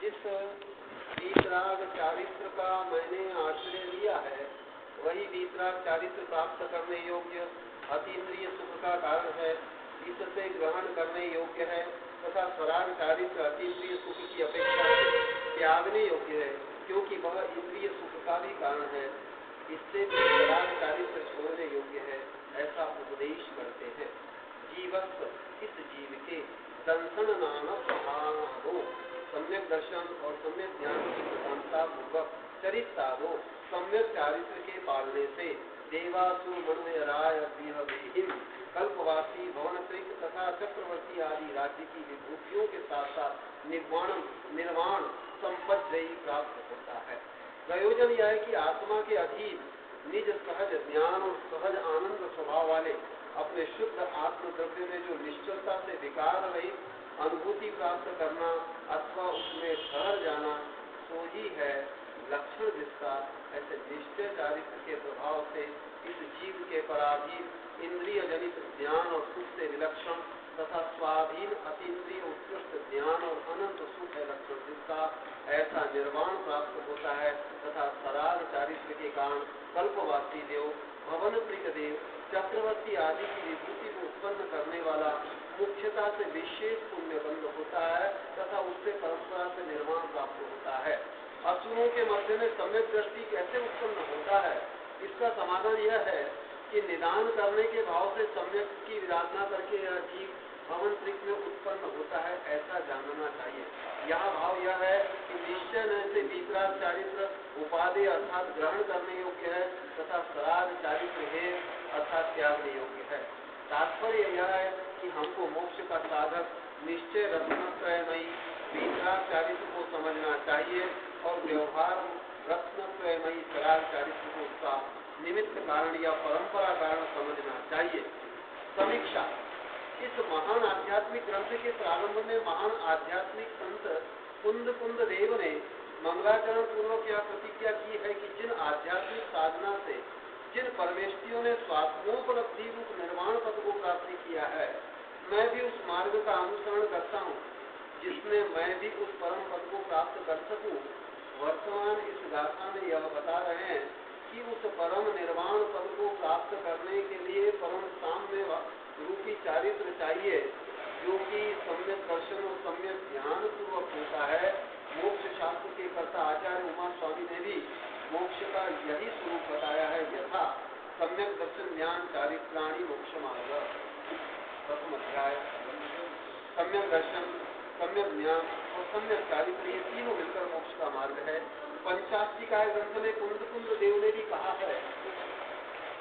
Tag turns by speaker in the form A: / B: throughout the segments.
A: जिस वीतराग चारित्र का मैंने आश्रय लिया है वही वीतराग चारित्र प्राप्त करने योग्य अतीन्द्रिय सुख का कारण है, इससे ग्रहण करने योग्य है तथा स्वराग चारित्र अतीन्द्रिय सुख की अपेक्षा से त्यागने योग्य है, क्योंकि वह इंद्रिय सुख का भी कारण है। इससे भी स्वराग चारित्र छोड़ने योग्य है, ऐसा उपदेश करते हैं। जीवस्व इस जीव के दंसन नाम स्वभावो सम्यक दर्शन और सम्यक ज्ञान की प्रधानता पूर्वक चरित साधो सम्यक चारित्र के पालने से देवासुर मनोयराय विहिम कल्पवासी भवनत्रिक तथा चक्रवर्ती आदि राज्य की विभूतियों के साथ साथ निर्वाण संपज्जयी प्राप्त होता है। प्रयोजन यह है कि आत्मा के अधीन निज सहज ज्ञान और सहज आनंद स्वभाव वाले अपने शुद्ध आत्म द्रव्य में जो निश्चलता से विकार रहित अनुभूति प्राप्त करना अथवा उसमें ठहर जाना सो ही है लक्षण जिसका। ऐसे निश्चय चारित्र के प्रभाव से इस जीव के पराधीन इंद्रिय जनित ज्ञान और सुख से विलक्षण तथा स्वाधीन अतीन्द्रिय उत्कृष्ट ज्ञान और अनंत सुख है लक्षण जिसका, ऐसा निर्वाण प्राप्त होता है। तथा सराग चारित्र के कारण कल्पवासी देव भवन प्रिय देव चक्रवर्ती आदि की विभूति को उत्पन्न करने वाला मुख्यता से विशेष पुण्य बंध होता है तथा उससे परंपरा से निर्माण प्राप्त होता है। असुरों के मध्य में सम्यक दृष्टि कैसे उत्पन्न होता है, इसका समाधान यह है कि निदान करने के भाव से सम्यक की विराधना करके यह जीव भवन त्रिक में उत्पन्न होता है, ऐसा जानना चाहिए। यहाँ भाव यह है कि निश्चय से वीतराग चारित्र उपाधि अर्थात ग्रहण करने योग्य है तथा सराग चारित्र है अर्थात त्यागने योग्य है। तात्पर्य यह है कि हमको मोक्ष का साधक निश्चय रत्नत्रयमयी वीतराग चारित्र को समझना चाहिए और व्यवहार रत्नत्रयमयी सराग चारित्र को उसका निमित्त कारण या परंपरा कारण समझना चाहिए। समीक्षा। इस महान आध्यात्मिक ग्रंथ के प्रारंभ में महान आध्यात्मिक संत कुंद देव ने मंगलाचरण पूर्वक यह प्रतिज्ञा की है कि जिन आध्यात्मिक साधना से जिन परमेष्टियों ने स्वात्मोपलब्धि रूप निर्वाण पद को प्राप्त किया है, मैं भी उस मार्ग का अनुसरण करता हूँ जिसमें मैं भी उस परम पद को प्राप्त कर सकूं। वर्तमान इस गाथा में यह बता रहे हैं कि उस परम निर्वाण पद को प्राप्त करने के लिए परम साम्य रूपी चारित्र चाहिए, जो कि सम्यक दर्शन और सम्यक ध्यान पूर्वक होता है। मोक्ष शास्त्र के कर्ता आचार्य उमा स्वामी ने भी मोक्ष का यही स्वरूप बताया है, यथा सम्यक दर्शन ज्ञान चारित्राणी मोक्ष मार्ग। प्रथम अध्याय सम्यक दर्शन, सम्यक ज्ञान और सम्यक चारित्र ये तीनों मिलकर मोक्ष का मार्ग है। पंचाष्टिकाय ग्रंथ में कुंद देव ने भी कहा है,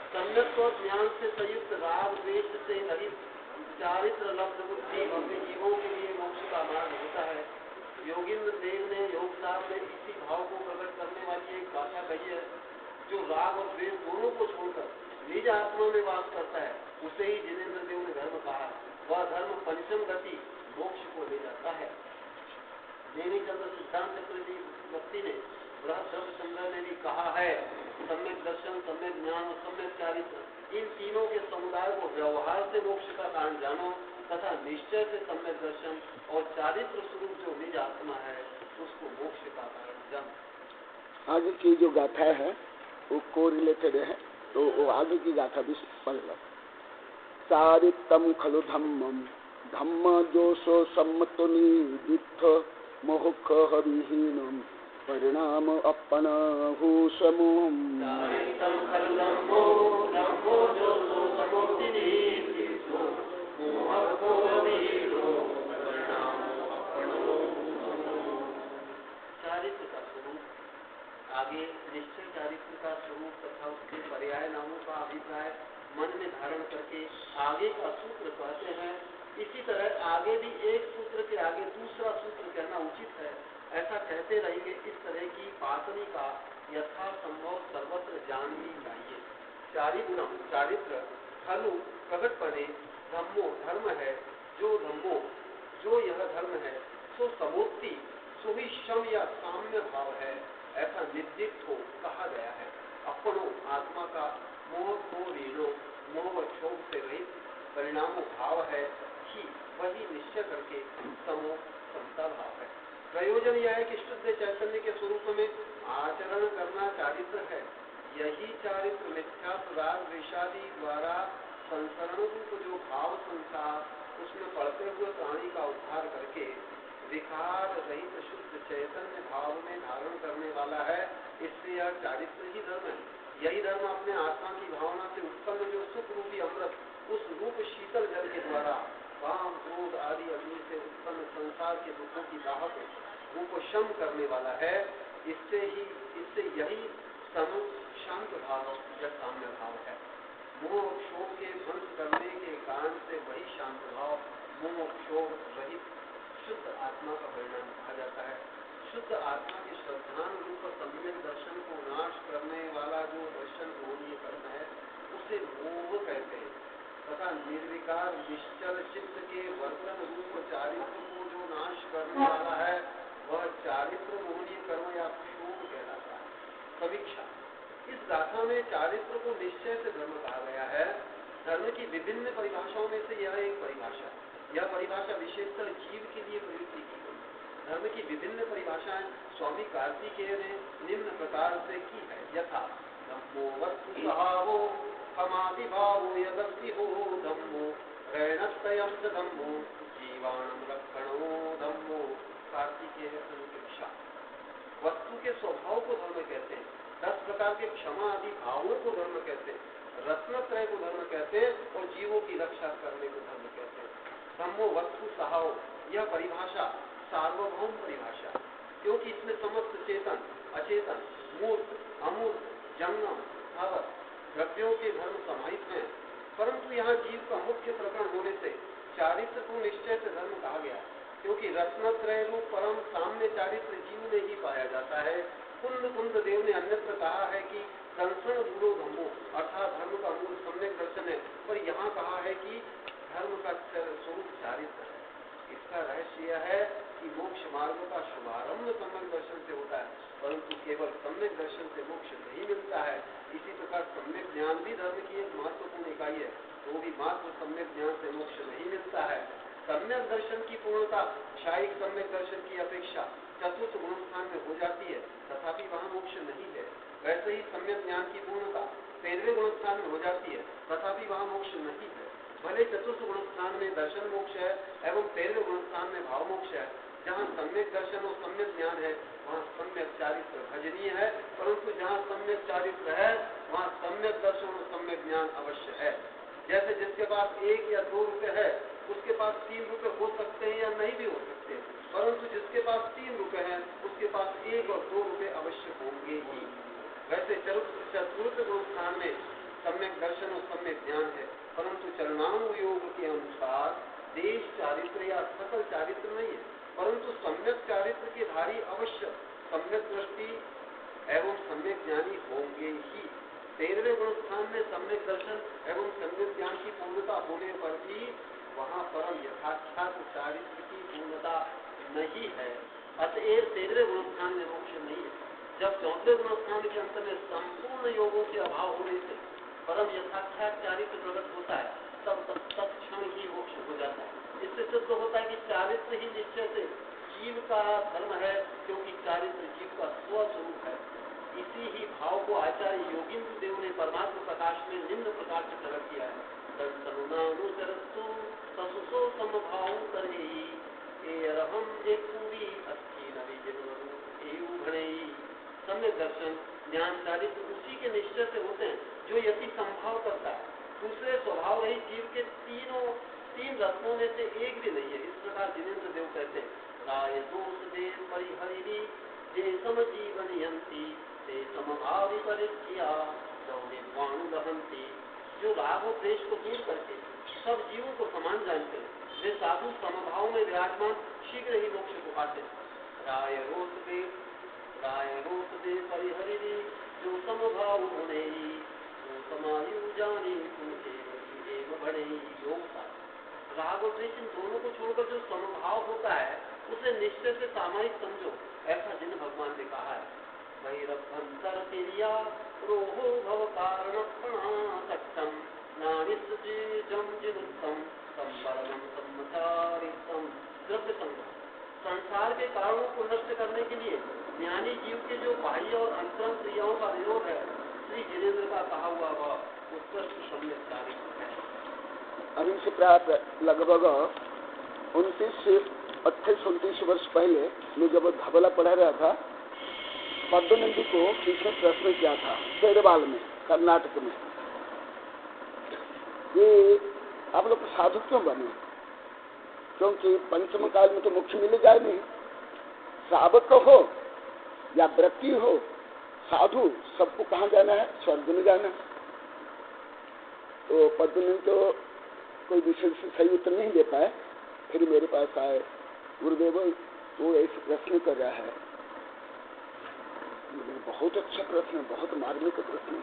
A: सम्यक और ज्ञान से संयुक्त राग द्वेष से रहित चारित्र लब्ध बुद्धि भव्य जीवों के लिए मोक्ष का मार्ग होता है। योगींद्र देव ने योग साहब में इसी भाव को प्रकट करने वाली एक गाथा कही है, जो राग और द्वेष दोनों को छोड़कर निज आत्मा में वास करता है, उसे ही जिनेन्द्र देव ने धर्म कहा। वह धर्म पंचम गति मोक्ष को ले जाता है। देवी चंद्र सिद्धांत चक्रवर्ती ने बृहद चंद्र ने भी कहा है, सम्यक दर्शन, सम्यक ज्ञान और सम्यक चारित्र इन तीनों के समुदाय को व्यवहार से मोक्ष का कारण जानो तथा निश्चय से सम्यक दर्शन और चारित्र स्वरूप जो निज आत्मा है उसको मोक्ष का कारण जानो।
B: आगे की जो गाथा है वो को रिलेटेड है, तो वो आगे की गाथा भी पढ़ लो। चारित्रम खलु धम्मम धम्म जोशो सम्मतो निदित्थ मोहख हरिहीनम परिणाम अपना हुसमोम।
A: चारित्र का स्वरूप आगे निश्चय चारित्र का स्वरूप तथा उसके पर्याय नामों का अभिप्राय मन में धारण करके आगे का सूत्र कहते हैं। इसी तरह आगे भी एक सूत्र के आगे दूसरा सूत्र कहना उचित है, ऐसा कहते रहेंगे। इस तरह की पातनी का यथासंभव सर्वत्र जाननी चाहिए। चारित्र खलु प्रकटपने धम्मो धर्म है, जो धम्मो जो यह धर्म है, सो समोक्ति सो ही शम या साम्य भाव है, ऐसा निर्दिष्ट हो कहा गया है। अपनो आत्मा का मोह को लीलो मोह व क्षोभ से रहित परिणामों भाव है कि वही निश्चय करके समो समता भाव है। प्रयोजन यह है कि शुद्ध चैतन्य के स्वरूप में आचरण करना चारित्र है। यही चारित्र मिथ्यात्व राग द्वेषादि द्वारा संसरण रूप जो भाव संसार उसमें पड़ते हुए प्राणी का उद्धार करके विकार रहित शुद्ध चैतन्य भाव में धारण करने वाला है। इससे यह चारित्र ही धर्म है। यही धर्म अपने आत्मा की भावना से उत्पन्न जो सुख रूपी अमृत उस रूप शीतल जल के द्वारा काम क्रोध आदि अग्नि से उत्पन्न संसार के दुखों की दाह को उपशम करने वाला है। इससे यही शांत भाव या साम्य भाव है। मोह क्षोभ के ध्वंस करने के कारण से वही शांत भाव मोह क्षोभ रहित शुद्ध आत्मा का परिणाम कहा जाता है। शुद्ध आत्मा के श्रद्धान रूप सम्यक दर्शन को नाश करने वाला जो दर्शन मोहनीय कर्म है उसे मोह कहते हैं तथा निर्विकार निश्चल चित्त के वर्तन रूप चारित्र को जो नाश करने वाला है वह चारित्र मोहनीय कर्म या क्षोभ कहलाता है। समीक्षा। इस गाथा में चारित्र को निश्चय से धर्म कहा गया है। धर्म की विभिन्न परिभाषाओं में से यह एक परिभाषा है। यह परिभाषा विशेषकर जीव के लिए प्रयुक्त की गई। धर्म की विभिन्न परिभाषाएं स्वामी कार्तिकेय ने निम्न प्रकार से की है। यथा धम्मो वस्तु स्वभावो हमादिभावो यदस्ति हो धम्मो रणस्तयं च धम्मो जीवाणं लक्षणो धम्मो। कार्तिकेय संकीर्षा। वस्तु के स्वभाव को धर्म कहते हैं। 10 प्रकार के क्षमा आदि भावों को धर्म कहते हैं। रत्नत्रय को धर्म कहते हैं और जीवों की रक्षा करने को धर्म कहते हैं। धम्मो वस्तु सहाओ यह परिभाषा सार्वभौम परिभाषा, क्योंकि इसमें समस्त चेतन अचेतन मूर्त अमूर्त जंगम स्थावर द्रव्यों के धर्म समाहित हैं। परंतु यहाँ जीव का मुख्य प्रकरण होने से चारित्र को निश्चय से धर्म कहा गया, क्योंकि रत्नत्रय रूप परम साम्य चारित्र जीव में ही पाया जाता है। कुंद देव ने अन्यत्र कहा है कि दंसन मूलो धम्मो अर्थात धर्म का मूल सम्यक दर्शन है, पर यहाँ कहा है कि धर्म का स्वरूप चारित्र है। इसका रहस्य यह है कि मोक्ष मार्ग का शुभारंभ सम्यक दर्शन से होता है, परंतु केवल सम्यक दर्शन से मोक्ष नहीं मिलता है। इसी प्रकार सम्यक ज्ञान भी धर्म की एक महत्वपूर्ण इकाई है, तो भी मात्र सम्यक ज्ञान से मोक्ष नहीं मिलता है। सम्यक दर्शन की पूर्णता क्षायिक सम्यक दर्शन की अपेक्षा चतुर्थ गुणस्थान में हो जाती है, तथापि वहाँ मोक्ष नहीं है। वैसे ही सम्यक ज्ञान की पूर्णता 13वें गुणस्थान में हो जाती है, तथापि वहाँ मोक्ष नहीं है। भले चतुर्थ गुणस्थान में दर्शन मोक्ष है एवं 13वें गुणस्थान में भाव मोक्ष है। जहाँ सम्यक दर्शन और सम्यक ज्ञान है वहाँ सम्यक चारित्र भजनीय है, परंतु जहाँ सम्यक चारित्र है वहाँ सम्यक दर्शन और सम्यक ज्ञान अवश्य है। जैसे जिसके पास 1 या 2 रुपए है उसके पास 3 रुपए हो सकते हैं या नहीं भी हो सकते, परंतु जिसके पास 3 रुपए हैं उसके पास 1 और 2 रुपए अवश्य होंगे ही। वैसे चतुर्थ गुणस्थान में सम्यक दर्शन और सम्यक ज्ञान है, परंतु चरणानुयोग के अनुसार देश चारित्र या सकल चारित्र नहीं है, परंतु सम्यक चारित्र के धारी अवश्य सम्यक दृष्टि एवं सम्यक ज्ञानी होंगे ही। 13वें गुणस्थान में सम्यक दर्शन एवं सम्यक ज्ञान की पूर्णता होने पर भी वहाँ परम यथाख्यात चारित्र की पूर्णता नहीं है। अतएव 13वें गुणस्थान में मोक्ष नहीं है। जब 14वें गुणस्थान के अंत में संपूर्ण योगों के अभाव होने से परम यथाख्यात चारित्र प्रकट होता है, तब तत्क्षण ही मोक्ष हो जाता है। इससे सिद्ध होता है कि चारित्र ही निश्चय से जीव का धर्म है, क्योंकि चारित्र जीव का स्वस्वरूप है। इसी ही भाव को आचार्य योगींद्र देव ने परमात्मा प्रकाश में निम्न प्रकार से प्रकट किया है। दर्शनुनानुचरस्तु ससुसो समभाव करेहि एरहम एक पूरी अस्थि नवी सम्यक दर्शन ज्ञान चारित्र उसी के निश्चय से होते हैं जो यति संभाव करता है। दूसरे स्वभाव रही जीव के 3 रत्नों में से एक भी नहीं है। इस प्रकार जिनेन्द्र देव कहते हैं, राय दोष दे परिहरिणी जे सम जीवन यंती ते समभावी परित्या वाणु दहंती। जो राग और द्वेष को दूर करके सब जीवों को समान जानते हैं, वे साधु समभाव में विराजमान शीघ्र ही मोक्ष को पाते हैं। राय रोष दे परिहरिणी जो समभाव होने तो समायु जाने बड़े योग। राग और द्वेष इन दोनों को छोड़कर जो समभाव होता है उसे निश्चय से सामायिक समझो, ऐसा जिन भगवान ने कहा है। भैरभंतर क्रिया रोहो भव कारण सत्यम नानिसम जिनुत्तम संपरम सम्मचारितम। द्रव्य संग्रह संसार के कारणों को नष्ट करने के लिए ज्ञानी जीव के जो बाह्य और अंतरंग क्रियाओं का विरोध है, श्री जिनेन्द्र का कहा हुआ वह उत्कृष्ट सम्यक चारित्र है।
B: अभी से प्राय लगभग 28-29 वर्ष पहले मैं जब धबला पढ़ा रहा था, पद्मनंदी को किसने प्रश्न किया था शेरवाल में, कर्नाटक में, ये आप लोग साधु क्यों बने? क्योंकि पंचम काल में तो मोक्ष मिल जाए नहीं, श्रावक हो या व्रती हो, साधु सबको कहाँ जाना है? स्वर्ग में जाना। तो पद्मनंदी तो कोई विशेष सही उत्तर नहीं दे पाए, फिर मेरे पास आए, गुरुदेव वो ऐसे प्रश्न कर रहा है। बहुत अच्छा प्रश्न है, बहुत मार्मिक प्रश्न है।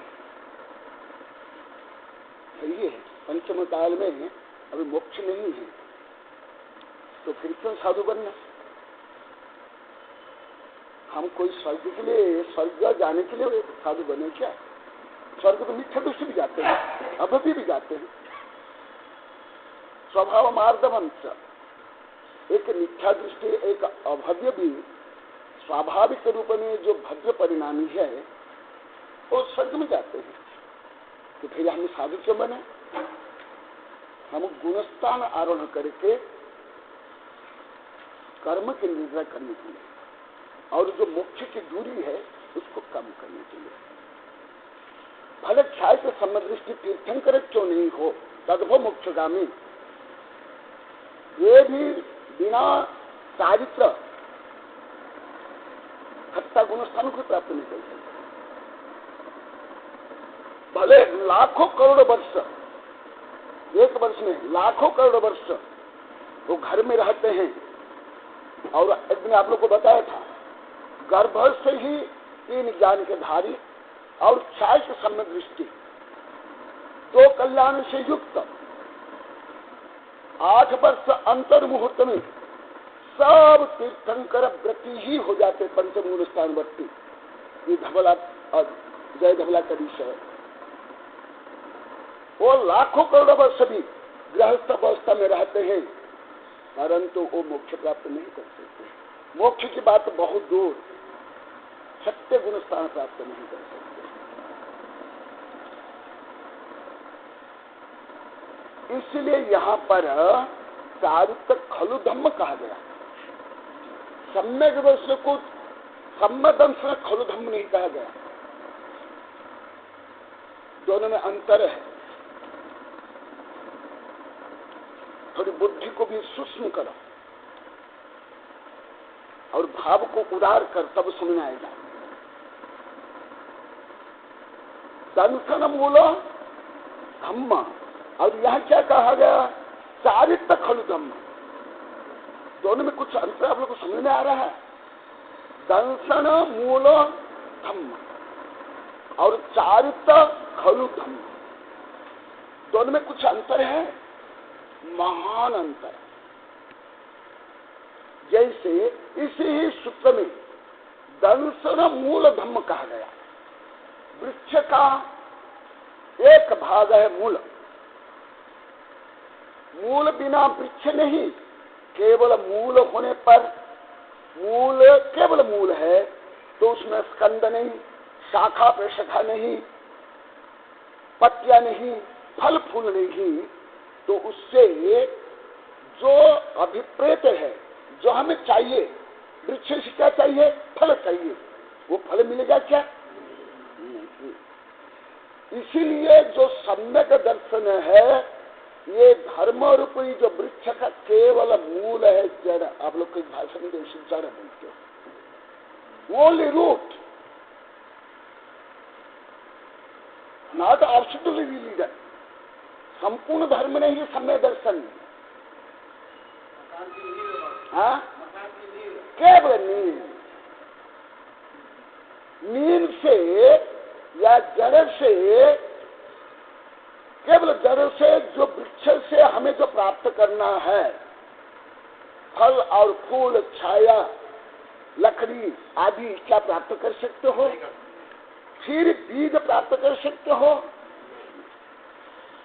B: सही है, पंचम काल में अभी मोक्ष नहीं है, तो फिर क्यों साधु बनना? हम कोई स्वर्ग के लिए, स्वर्ग जाने के लिए साधु बने क्या? स्वर्ग तो मिथ्या दृष्टि भी जाते हैं, अभव्य भी जाते हैं। स्वभाव मार्दवंश, एक मिथ्या दृष्टि, एक अभव्य भी स्वाभाविक रूप में जो भव्य परिणामी है वो स्वर्ग में जाते हैं। तो फिर हम साधु क्यों बने? हम गुणस्थान आरोहण करके कर्म के निर्णय करने के लिए और जो मोक्ष की दूरी है उसको कम करने के लिए। भले ख्याल से समदृष्टि तीर्थंकर क्यों नहीं हो, तद्भव मोक्षगामी, ये भी बिना चारित्र हत्या गुणस्थान को प्राप्त नहीं कर सकते। भले लाखों करोड़ वर्ष, एक वर्ष में लाखों करोड़ वर्ष वो घर में रहते हैं, और एक दिन आप लोग को बताया था, गर्भ से ही 3 ज्ञान के धारी और 6 सम्यक दृष्टि, 2 कल्याण से युक्त 8 वर्ष अंतर मुहूर्त में सब तीर्थंकर व्रती ही हो जाते, पंचमूल स्थान वर्ती। ये धबला और जय धबला का विषय है। वो लाखों करोड़ वर्ष भी गृहस्थ अवस्था में रहते हैं, परंतु वो मोक्ष प्राप्त नहीं कर सकते। मोक्ष की बात बहुत दूर, सत्य गुण स्थान प्राप्त नहीं कर सकते। इसलिए यहाँ पर चारित्र खलु धम्म कहा गया। सम्यक दर्शन को सम्यक दर्शन खलु धम्म नहीं कहा गया। दोनों में अंतर है। थोड़ी बुद्धि को भी सूक्ष्म करो और भाव को उदार कर, तब समझ आएगा। दंसन मूल धम्म, और यह क्या कहा गया? चारित्र खलु धम्म। दोनों में कुछ अंतर आप लोग को समझ में आ रहा है? दंसन मूल धम्म और चारित्र खलु धम्म, दोनों में कुछ अंतर है, महान अंतर। जैसे इसी ही सूत्र में दंसन मूल धम्म कहा गया। वृक्ष का एक भाग है मूल, मूल बिना वृक्ष नहीं। केवल मूल होने पर, मूल केवल मूल है तो उसमें स्कंद नहीं, शाखा प्रशाखा नहीं, पत्तियां नहीं, फल फूल नहीं, तो उससे जो अभिप्रेत है, जो हमें चाहिए, वृक्ष से क्या चाहिए? फल चाहिए। वो फल मिलेगा क्या? नहीं। इसीलिए जो सम्यक दर्शन है, ये धर्म रूपी जो वृक्ष का केवल मूल है, जड़। आप लोग कोई भाषा में जड़ बोलते हो, only root, not absolutely leader. संपूर्ण धर्म नहीं है सम्यक दर्शन। हाँ, केवल नींद से या जड़ से, केवल जड़ से, जो वृक्ष से हमें जो प्राप्त करना है, फल और फूल, छाया, लकड़ी आदि, क्या प्राप्त कर सकते हो? फिर बीज प्राप्त कर सकते हो?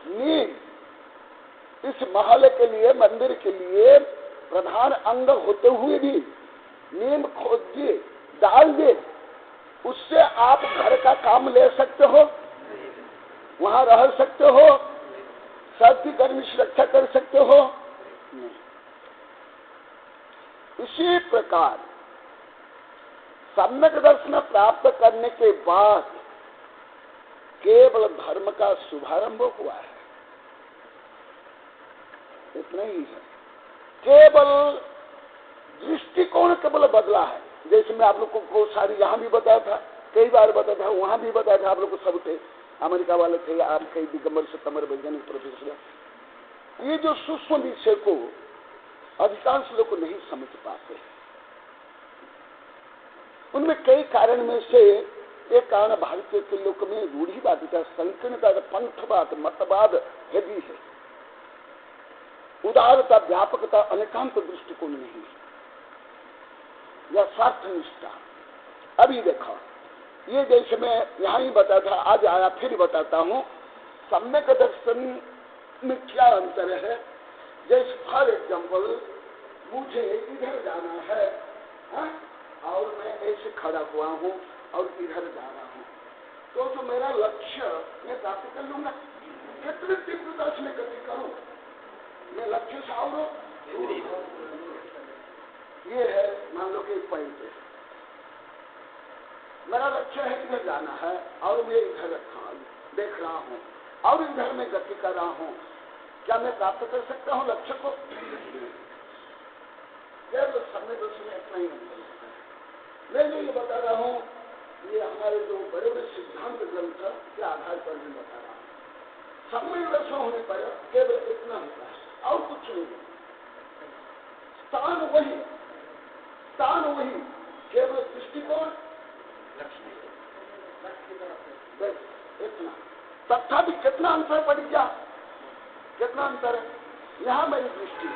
B: नींद इस महल के लिए, मंदिर के लिए प्रधान अंग होते हुए भी नींद खोद दिए, डाल दे, उससे आप घर का काम ले सकते हो, वहां रह सकते हो, सर्दी गर्मी से रक्षा कर सकते हो? नहीं। इसी प्रकार सम्यक दर्शन प्राप्त करने के बाद केवल धर्म का शुभारंभ हुआ है, इतना ही है। केवल दृष्टिकोण केवल बदला है। जैसे मैं आप लोग को सारी यहाँ भी बताया था, कई बार बताया था, वहां भी बताया था, आप लोग को सब थे, अमेरिका वाले थे, आप कई दिगंबर सितंबर वैज्ञानिक प्रोफेसर। ये जो सूक्ष्म विषय को अधिकांश लोग को नहीं समझ पाते, उनमें कई कारण में से एक कारण भारतीय के लोग में रूढ़िवादिता, संकीर्णता, पंथवाद, मतवाद यदि है, उदारता, व्यापकता, अनेकांत दृष्टिकोण नहीं है, या स्वार्थ निष्ठा। अभी देखो, ये जैसे मैं यहाँ ही बताया था, आज आया फिर बताता हूँ, सम्यक दर्शन में क्या अंतर है। जैसे फॉर एग्जाम्पल मुझे इधर जाना है, और मैं ऐसे खड़ा हुआ हूँ और इधर जा रहा हूँ, तो जो मेरा लक्ष्य मैं प्राप्त कर लूंगा। कितनी तीव्रता से मैं गति करूँ, मैं लक्ष्य से और ये है। मान लो कि एक पॉइंट है, मेरा लक्ष्य है इधर जाना है और मैं इधर देख रहा हूँ और इधर में गति कर रहा हूँ, क्या मैं प्राप्त कर सकता हूँ लक्ष्य को? केवल समय में इतना ही नहीं। मैं जो ये बता रहा हूँ, ये हमारे जो बड़े बड़े सिद्धांत ग्रंथ के आधार पर मैं बता रहा हूँ। समय दर्शन होने पर केवल इतना होता है और कुछ नहीं। स्थान वही, केवल दृष्टिकोण बस इतना। तथापि कितना अंतर पड़ गया, कितना अंतर है। यहाँ मेरी दृष्टि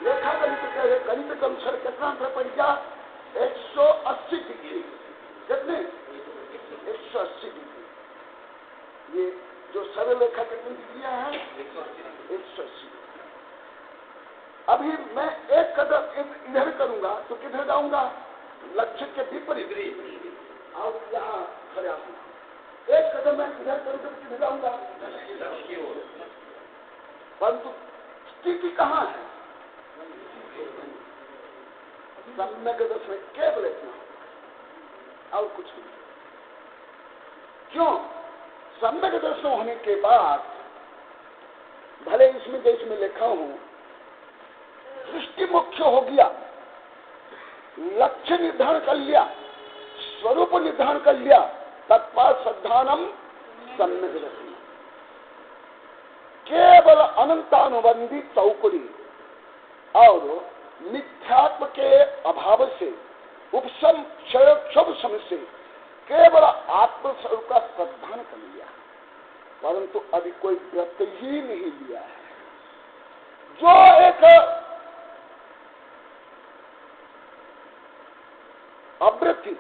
B: रेखा गणित के अनुसार कितना अंतर पड़ गया, 180 डिग्री। कितने? 180 डिग्री। ये जो सरल रेखा कितनी डिग्रियां हैं? 180। अभी मैं एक कदम इधर करूंगा तो किधर जाऊंगा? लक्ष्य के विपरीत। और यहाँ खड़ा हूं, एक कदम मैं इधर करूंगा तो किधर जाऊंगा? परंतु स्थिति कहाँ है? सम्यक दर्शन में केवल इतना और कुछ नहीं। क्यों? सम्यक दर्शन होने के बाद भले इसमें जैसे मैं लिखा हूं, दृष्टि मुख्य हो गया, लक्ष्य निर्धारण कर लिया, स्वरूप निर्धारण कर लिया, तत्पाद श्रद्धानम सम्यक दर्शन। केवल अनंतानुबंधी चौकड़ी और मिथ्यात्व के अभाव से उपशम क्षोभ समय से केवल आत्मस्वरूप का श्रद्धान कर लिया, परंतु अभी कोई व्रत ही नहीं लिया है। जो एक अवृत्ति,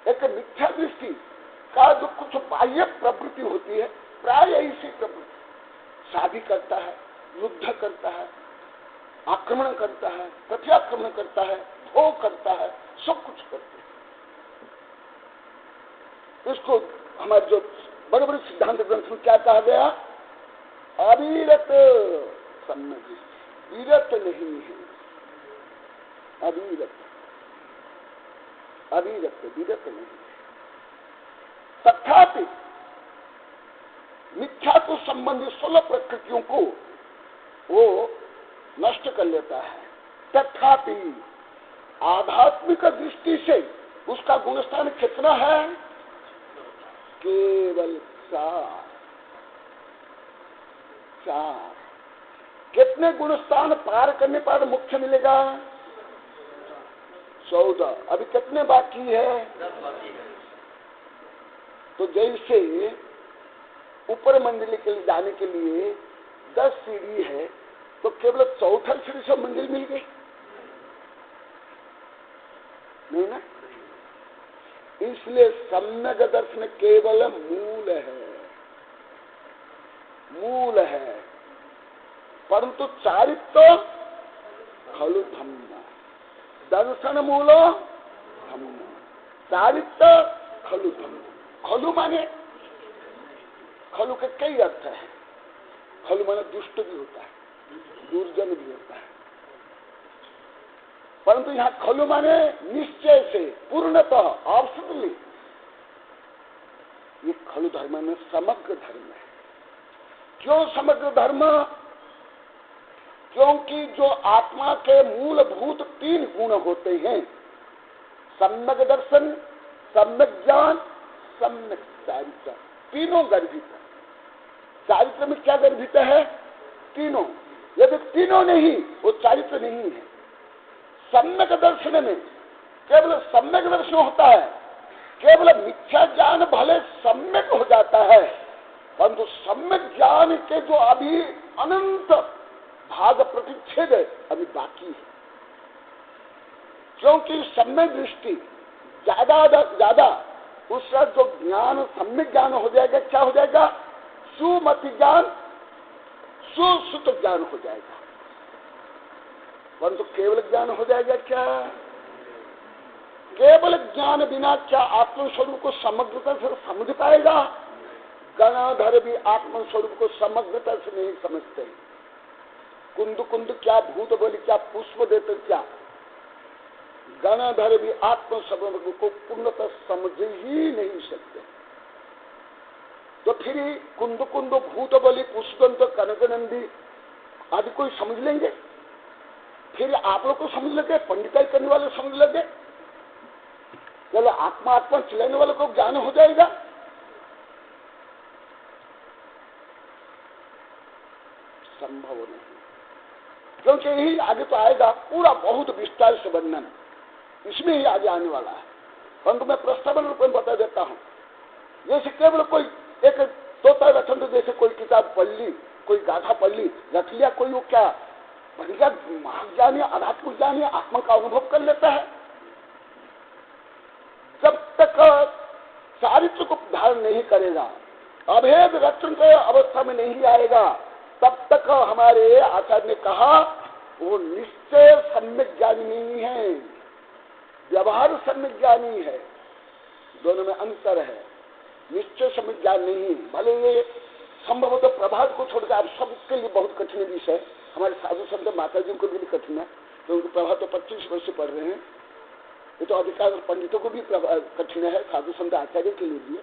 B: एक मिथ्या दृष्टि का जो कुछ बाह्य प्रवृत्ति होती है, प्राय ऐसी प्रवृत्ति, शादी करता है, युद्ध करता है, आक्रमण करता है, प्रत्याक्रमण करता है, भोग करता है, सब कुछ करते हैं। इसको हमारे जो बड़े बड़े सिद्धांत ग्रंथ में क्या कहा गया? अविरत सम्यक, विरत नहीं है, अविरत, विरत नहीं। तथापि मिथ्या को संबंधी 16 प्रकृतियों को वो नष्ट कर लेता है। तथापि आध्यात्मिक दृष्टि से उसका गुणस्थान कितना है? केवल 4। कितने गुणस्थान पार करने पर मुख्य मिलेगा? 14। अभी कितने बाकी है?
A: 10 बाकी है।
B: तो जैसे ऊपर मंजिल के लिए जाने के लिए 10 सीढ़ी है, तो केवल 4 सीढ़ी से मंजिल मिल गई नहीं ना। इसलिए सम्यक दर्शन केवल मूल है, परंतु चारित्व खलु धम्म, दर्शन मूलो धम्म, चारित्र खलु धम्म। खलु माने, खलु के कई अर्थ है। खलु माने दुष्ट भी होता है, दुर्जन भी होता है, परंतु यहाँ खलु माने निश्चय से, पूर्णतः, ऑब्सोल्यूटली। ये खलु धर्म में समग्र धर्म है। क्यों समग्र धर्म? क्योंकि जो आत्मा के मूलभूत 3 गुण होते हैं, सम्यक दर्शन, सम्यक ज्ञान, सम्यक चारित्र, तीनों गर्भित है। चारित्र में क्या गर्भित है? तीनों। यदि तीनों नहीं, वो चारित्र नहीं है। सम्यक दर्शन में केवल सम्यक दर्शन होता है, केवल मिथ्या ज्ञान भले सम्यक हो जाता है, परंतु सम्यक ज्ञान के जो अभी अनंत भाग प्रतिच्छेद अभी बाकी है। क्योंकि सम्यक दृष्टि ज्यादा उसका जो ज्ञान सम्यक ज्ञान हो जाएगा, क्या हो जाएगा? सुमति ज्ञान, सुश्रुत ज्ञान हो जाएगा। परंतु केवल ज्ञान हो जाएगा क्या? केवल ज्ञान बिना क्या आत्मस्वरूप को समग्रता से समझ पाएगा? गणाधर भी आत्मस्वरूप को समग्रता से नहीं समझते। कुंद कुंद क्या, भूत बोली क्या, पुष्प देते क्या, गणाधर भी आत्मस्वरूप को पूर्णतः समझ ही नहीं सकते। तो फिर कुंद कुंद, भूत बोली, पुष्पंत, कनकनंदी आदि कोई समझ लेंगे? फिर आप लोग को समझ लेंगे? पंडिताई करने वाले समझ लेंगे? चलो आत्मा चिल्लाने वाले को ज्ञान हो जाएगा? संभव नहीं। क्योंकि यही आगे तो आएगा, पूरा बहुत विस्तार से वर्णन इसमें ही आगे आने वाला है। परंतु मैं प्रस्तावन रूप में बता देता हूं। जैसे केवल कोई एक तोता रचन, तो जैसे कोई किताब पढ़ ली, कोई गाथा पढ़ ली, रख लिया, कोई वो क्या बढ़िया महाज्ञानी, आध्यात्मिक ज्ञानी आत्मा का अनुभव कर लेता है। जब तक चारित्र को धारण नहीं करेगा, अभेद रचन के अवस्था में नहीं आएगा, तब तक हमारे आचार्य ने कहा वो निश्चय सम्यक ज्ञानी नहीं है, व्यवहार सम्यक ज्ञानी है। दोनों में अंतर है। निश्चय सम्यक ज्ञान नहीं। भले ये संभवतः प्रभात को छोड़कर आप सबके लिए बहुत कठिन विषय, हमारे साधु संत माता जी को भी कठिन है, क्योंकि प्रभात तो 25 वर्ष पढ़ रहे हैं। ये तो अधिकार पंडितों को भी कठिन है, साधु संत आचार्य के लिए भी,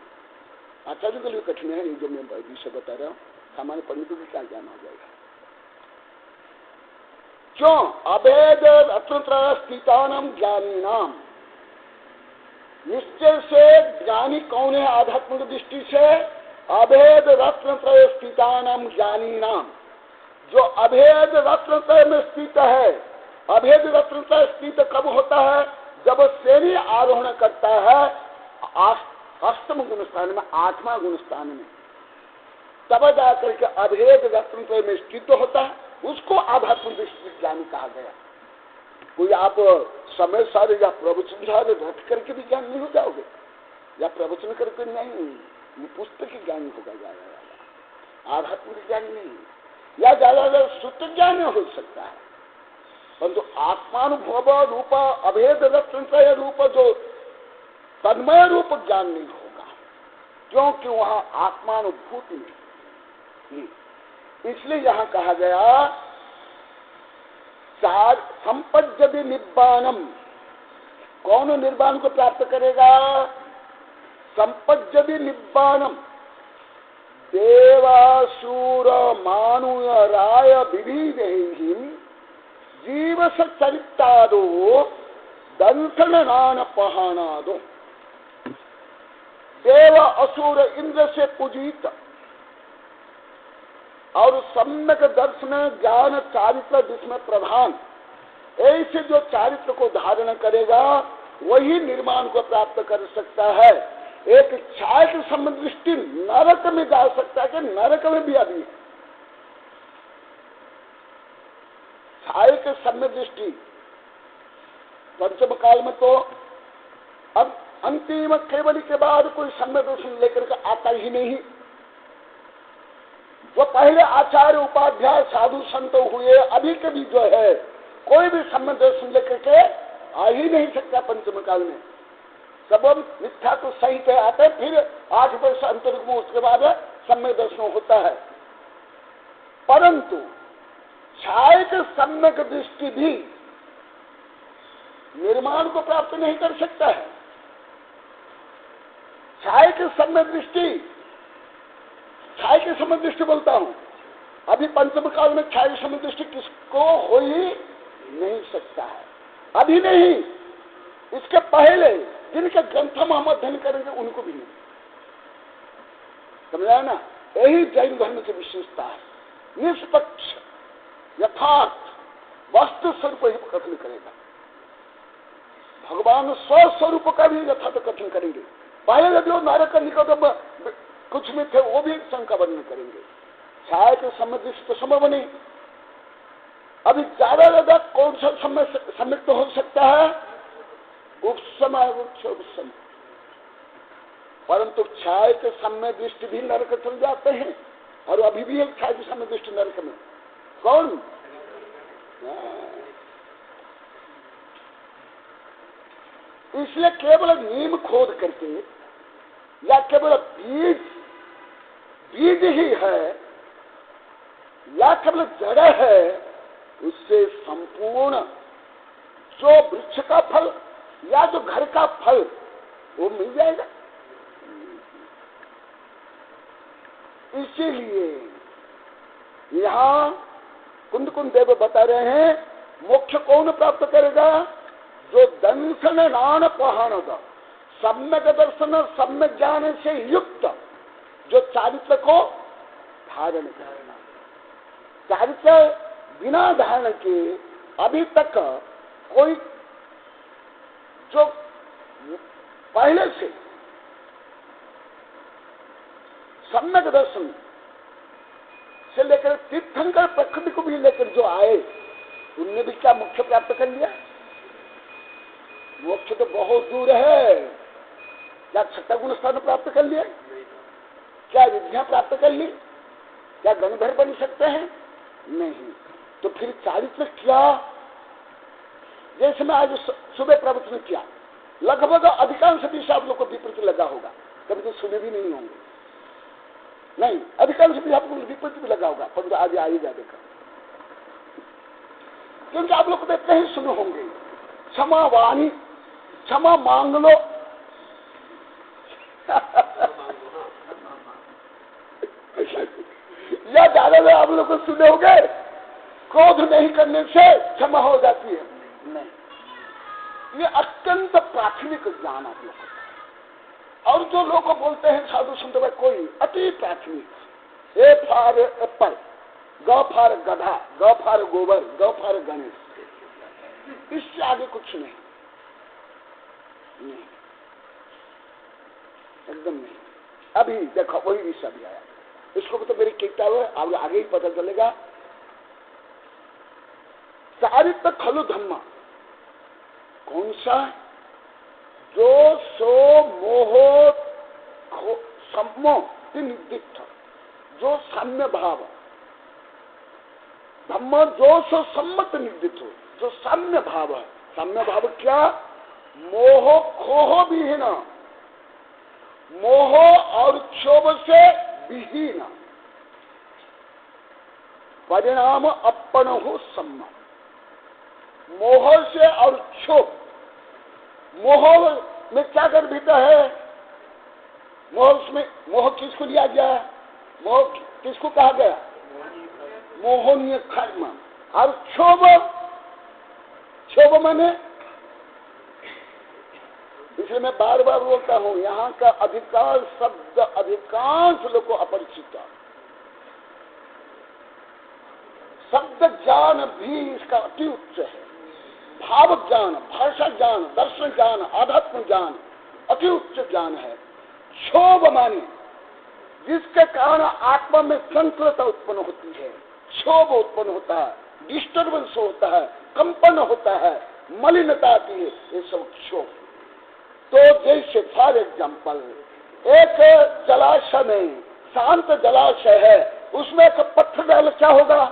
B: आचार्य के लिए कठिन है। ये जो मैं विषय बता रहा हूँ, सामान्य पंडितों को क्या ज्ञान हो जाएगा? क्यों? अभेद रत्नत्रय स्थितानाम ज्ञानी नाम। निश्चय से ज्ञानी कौन है? आध्यात्मिक दृष्टि से अभेद रत्नत्रय स्थितानाम ज्ञानी नाम। जो अभेद रत्नत्रय में स्थित है। अभेद रत्नत्रय स्थित कब होता है? जब श्रेणी आरोहण करता है अष्टम गुण स्थान में, 8वां गुण स्थान में, तब जाकर के अभेद रत्नत्रय में स्थित होता है। उसको आध्यात्मिक दृष्टि ज्ञानी कहा गया। कोई आप समय सारे या प्रवचन सारे रट करके भी ज्ञान नहीं हो जाओगे, या प्रवचन करके नहीं, ये पुस्तक ज्ञानी होगा ज्यादा, आध्यात्मिक ज्ञान नहीं, या ज्यादा सूत्र ज्ञान हो सकता है। परंतु आत्मानुभव रूप अभेद रत्नत्रय रूप जो तन्मय रूप ज्ञान नहीं होगा, क्योंकि वहां आत्मानुभूति नहीं। इसलिए यहां कहा गया संपद्यति निब्बानम। कौन निर्वाण को प्राप्त करेगा? संपद्यति निब्बानम। देवासुर मानुय राय विविधैः जीव सचरितादो दंशन नान पहानादो। देव असुर इंद्र से पूजित और सम्यक दर्शन ज्ञान चारित्र जिसमें प्रधान, ऐसे जो चारित्र को धारण करेगा वही निर्माण को प्राप्त कर सकता है। एक छाया की संबंध दृष्टि नरक में जा सकता है कि नरक में भी अभी छाया के सम्यक दृष्टि पंचम काल में तो अब अंतिम केवली के बाद कोई सम्यक दर्शन लेकर के आता ही नहीं। वो पहले आचार्य उपाध्याय साधु संत हुए, अभी के भी जो है कोई भी सम्यक दर्शन लेकर के आ ही नहीं सकता पंचम काल में। सब मिथ्या तो सही पे आते, फिर 8 वर्ष अंतरिक्ष में उसके बाद सम्यक दर्शन होता है। परंतु छायक सम्यक दृष्टि भी निर्माण को प्राप्त नहीं कर सकता है। छायक सम्यक दृष्टि, छायक सम्यक दृष्टि बोलता हूं, अभी पंचम काल में छायक सम्यक दृष्टि किसको हो ही नहीं सकता है, अभी नहीं। इसके पहले जिनके ग्रंथ में हम अध्ययन करेंगे उनको भी नहीं। समझा ना? यही जैन धर्म की विशेषता है। निष्पक्ष यथार्थ वस्तु स्वरूप ही कथन करेगा। भगवान स्वस्वरूप का भी यथार्थ कथन करेंगे। पहले यदि वो नारक निकोदम कुछ में थे वो भी शंका वर्णन करेंगे। छाया के सम्यक तो संभव नहीं। अभी ज्यादा कौन सा सम्यक तो हो सकता है? उपसमय उपसमय। परंतु छाया के सम्यक दृष्टि भी नरक चल जाते हैं, और अभी भी एक छाया के सम्यक दृष्टि नरक में। कौन? इसलिए केवल नीम खोद करके या केवल बीज ही है या केवल जड़ है, उससे संपूर्ण जो वृक्ष का फल या जो घर का फल वो मिल जाएगा। इसीलिए यहां कुंद देव बता रहे हैं, मोक्ष कौन प्राप्त करेगा? जो दंशन नान पहान सम्यक दर्शन सम्यक ज्ञान से युक्त, जो चारित्र को धारण करेगा। चारित्र बिना धारण के अभी तक कोई जो पहले से सम्यक दर्शन से लेकर तीर्थंकर प्रकृति को भी लेकर जो आए, उनने भी क्या मोक्ष प्राप्त कर लिया? मोक्ष तो बहुत दूर है। क्या छठा गुण स्थान प्राप्त कर लिया? क्या विद्या प्राप्त कर ली? क्या गंधर्व बन सकते हैं? नहीं। तो फिर चारित्र क्या? जैसे मैं आज सुबह प्रवचन किया, लगभग अधिकांश दिशा आप लोग को विपरीत लगा होगा, कभी तो सुने भी नहीं होंगे। नहीं, अधिकांश भी आपको विपरीत भी लगा होगा, परंतु आज आइएगा देखा, क्योंकि आप लोग तो कहीं सुने होंगे क्षमा वाणी, क्षमा मांग लो। या ज्यादा आप लोग को सुने होंगे क्रोध नहीं करने से क्षमा हो जाती है। नहीं, ये अत्यंत प्राथमिक ज्ञान आप लोग को। और जो लोग बोलते हैं साधु संत में कोई अति प्राथमिक, ए फॉर एप्पल, ग फॉर गधा, ग फॉर गोबर, ग फॉर गणेश, इससे आगे कुछ नहीं, नहीं, एकदम नहीं। अभी देखो वही विषय भी आया, इसको तो मेरी किताब है, अब आगे ही पता चलेगा। चारित्र खलु धम्मा कौन सा? जो सो मोहो सम्मो निदिष्ट, जो साम्य भाव। धम्म जो सो सम्मत निर्दिष्ट, जो साम्य भाव है। साम्य भाव क्या? मोह खोह विहीन, मोह और क्षोभ से विहीन, परिणाम अपन हो सम्म। मोह से और क्षोभ, मोह में क्या गर्भित है? मोह किसको लिया गया? मोह किसको कहा गया? मोहनीय कर्म। और क्षोभ, क्षोभ माने, इसलिए मैं बार बार बोलता हूं, यहाँ का अधिकांश शब्द अधिकांश लोग को अपरिचित। शब्द ज्ञान भी इसका अति उच्च है। भाव ज्ञान, भाषा ज्ञान, दर्शन ज्ञान, आध्यात्म ज्ञान अति उच्च ज्ञान है। क्षोभ माने जिसके कारण आत्मा में चंचलता उत्पन्न होती है, क्षोभ उत्पन्न होता है, डिस्टर्बेंस होता है, कंपन होता है, मलिनता आती है, ये सब क्षोभ। तो जैसे फॉर एग्जाम्पल एक जलाशय में, शांत जलाशय है, उसमें एक पत्थर डाल क्या होगा?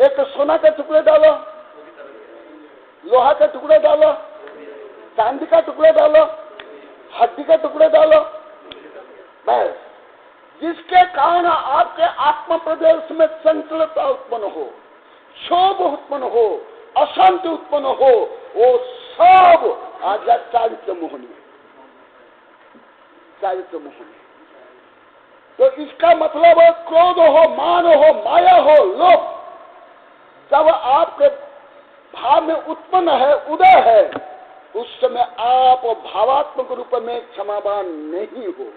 B: एक सोना के टुकड़े डालो, लोहा के टुकड़े डालो, चांदी का टुकड़े डालो, हड्डी के टुकड़े डालो, बस जिसके कारण आपके आत्म प्रदेश में चंचलता उत्पन्न हो, क्षोभ उत्पन्न हो, अशांति उत्पन्न हो, वो सब आ जाए चारित्र मोहनी, चारित्र मोहनी। तो इसका मतलब है क्रोध हो, मान हो, माया हो, लोभ जब आपके भाव में उत्पन्न है, उदय है, उस समय आप भावात्मक रूप में क्षमावान नहीं हो,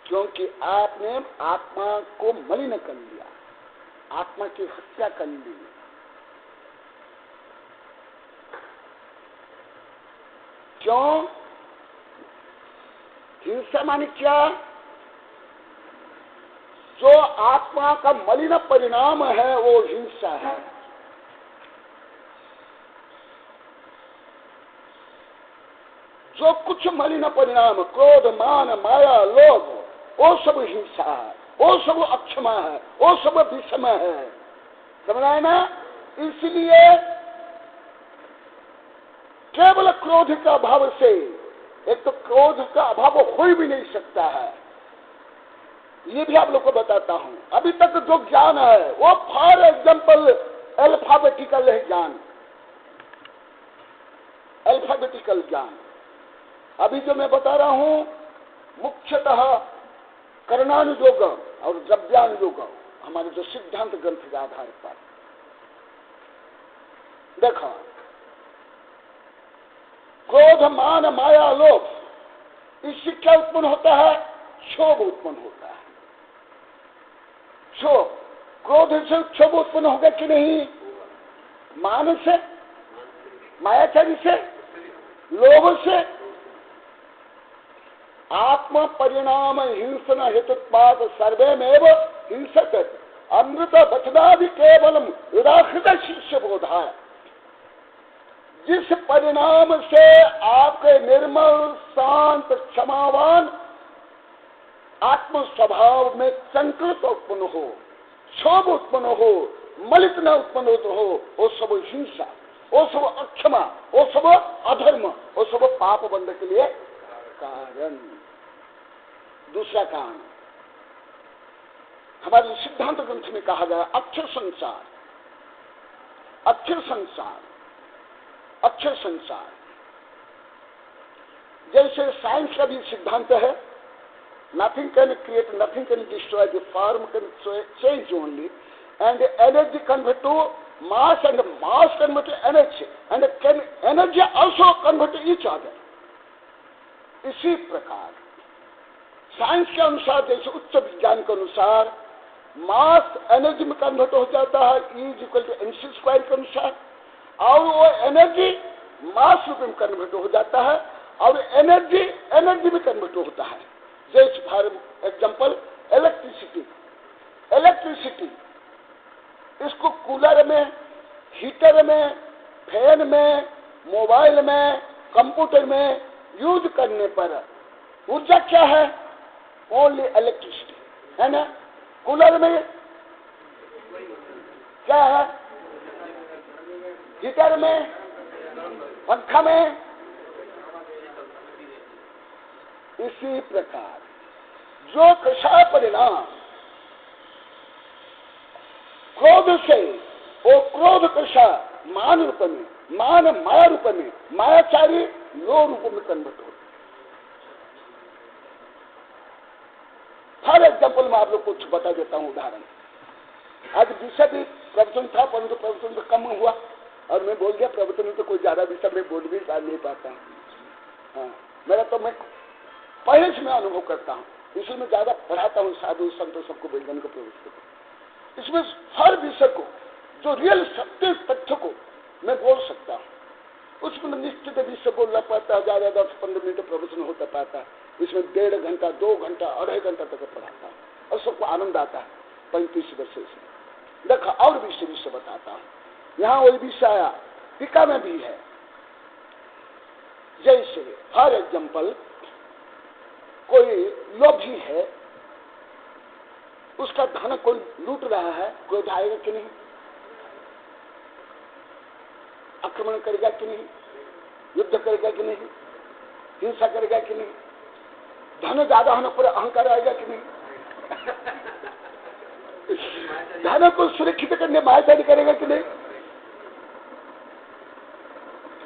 B: क्योंकि आपने आत्मा को मलिन कर लिया, आत्मा की हत्या कर ली। क्यों? हिंसा माने क्या? जो आत्मा का मलिन परिणाम है वो हिंसा है। जो कुछ मलिन परिणाम, क्रोध, मान, माया, लोभ, वो सब हिंसा है, वो सब अक्षमा है, वो सब विषम है। समझ आए ना? इसलिए केवल क्रोध का अभाव से, एक तो क्रोध का अभाव हो भी नहीं सकता है, ये भी आप लोग को बताता हूं। अभी तक जो ज्ञान है वो फॉर एग्जाम्पल अल्फाबेटिकल है ज्ञान, अल्फाबेटिकल ज्ञान। अभी जो मैं बता रहा हूं मुख्यतः कर्णानुयोग और द्रव्यानुयोग, हमारे जो सिद्धांत ग्रंथ के आधार पर। देखो, क्रोध, मान, माया, लोभ, इससे क्या उत्पन्न होता है? क्षोभ उत्पन्न होता है। क्षोभ, क्रोध से क्षोभ उत्पन्न होगा कि नहीं? मान से, मायाचारी से, लोभ से। आत्मा परिणाम हिंसन हेतुत्पाद सर्वेमेव हिंसक अमृत वचनादि केवलम उदाहृत शिष्य बोधा। जिस परिणाम से आपके निर्मल, शांत, क्षमावान आत्म स्वभाव में संकल्प उत्पन्न हो, क्षोभ उत्पन्न हो, मलिन उत्पन्न हो, वो सब हिंसा, वो सब अक्षमा, वो सब अधर्म, वो सब पाप बंध के लिए कारण। दूसरा कारण हमारे सिद्धांत ग्रंथ में कहा गया अक्षर संसार, अक्षर संसार, अक्षर संसार। जैसे साइंस का भी सिद्धांत है, nothing can create, nothing can destroy, the form can change only, and energy convert to mass, and mass convert to energy, and can energy also convert to each other. इसी प्रकार साइंस के अनुसार, जैसे उच्च विज्ञान के अनुसार मास एनर्जी में कन्वर्ट हो जाता है, E=mc² के अनुसार, और वो एनर्जी मास रूप में कन्वर्ट हो जाता है, और एनर्जी एनर्जी में कन्वर्ट होता है। जैसे फॉर एग्जाम्पल इलेक्ट्रिसिटी, इलेक्ट्रिसिटी इसको कूलर में, हीटर में, फैन में, मोबाइल में, कंप्यूटर में यूज करने पर ऊर्जा क्या है? ओनली इलेक्ट्रिसिटी है ना। कूलर में क्या है? हीटर में, पंखा में। इसी प्रकार जो कषाय परिणाम क्रोध से, वो क्रोध कषाय मान रूप में, मान माया रूप में, मायाचारी लो रूप में कन्वर्ट होता। फॉर एग्जाम्पल मैं आप लोग को कुछ बता देता हूं उदाहरण। आज विषय भी प्रवचन था, परंतु प्रवचन तो कम हुआ और मैं बोल दिया प्रवचन में तो कोई ज्यादा विषय में बोल भी नहीं पाता। हाँ, मेरा तो मैं पहले से मैं अनुभव करता हूँ, इसलिए मैं ज्यादा पढ़ाता हूँ साधु संतों सबको, वैज्ञानिक को, प्रवेश को। इसमें हर विषय को, जो रियल सत्य तथ्य को मैं बोल सकता हूँ। उसमें निश्चित विषय बोलना पड़ता है, ज्यादा 10-15 मिनट प्रवचन होता पाता है। इसमें 1.5 घंटा, 2 घंटा, 2.5 घंटा तक पढ़ाता है और सबको आनंद आता है। 35 वर्ष से देखा और विषय बताता हूँ। यहाँ वही विषय आया, टीका में भी है। जैसे फॉर एग्जाम्पल कोई लोभी है, उसका धन कोई लूट रहा है, क्रोध आएगा कि नहीं? आक्रमण करेगा कि नहीं? युद्ध करेगा कि नहीं? हिंसा करेगा कि नहीं? धन ज्यादा होने पर अहंकार आएगा कि नहीं? धन को सुरक्षित करने मायाजारी करेगा कि नहीं?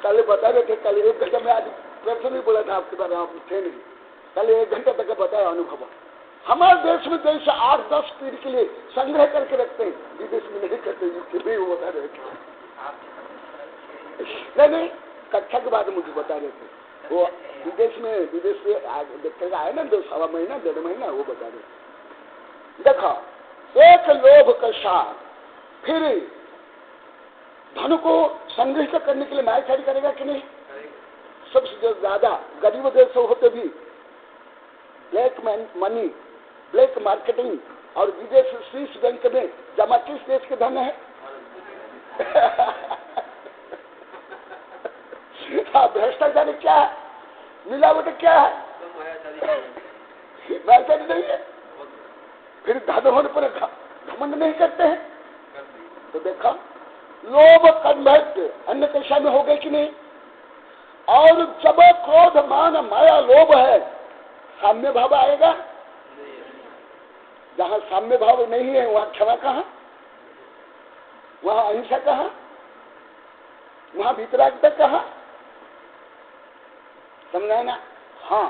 B: कल बता रहे थे, कल 1 घंटा में, आज प्रश्न नहीं बोला था आपके बारे में, आप थे नहीं, कल 1 घंटे तक बताया अनुभव। हमारे देश में जैसे 8-10 पीढ़ी के लिए संग्रह करके रखते हैं, विदेश में नहीं करते, इसलिए वो बता रहे थे। नहीं, कक्षा के बाद मुझे बता रहे थे, वो विदेश से देखकर आए ना, 2-1.5 महीना 1.5 महीना, वो बता रहे। देखो, एक लोभ का साथ फिर धन को संग्रहित करने के लिए मायाचारी करेगा कि नहीं? सबसे जो ज्यादा गरीब देश होते भी ब्लैक मनी, ब्लैक मार्केटिंग और विदेश स्विस बैंक में जमा किस देश के धन है? भ्रष्टाचार क्या है? मिलावट क्या है? मायाचारी नहीं है। फिर धन होने पर घमंड नहीं करते हैं। तो देखा, लोभ कन्वर्ट अन्य दिशा में हो गए कि नहीं? और जब क्रोध मान माया लोभ है, साम्य भाव आएगा? जहां साम्य भाव नहीं है वहां क्षमा कहां, वहां अहिंसा कहां, वहां वितरागता कहां? समझा ना? हाँ,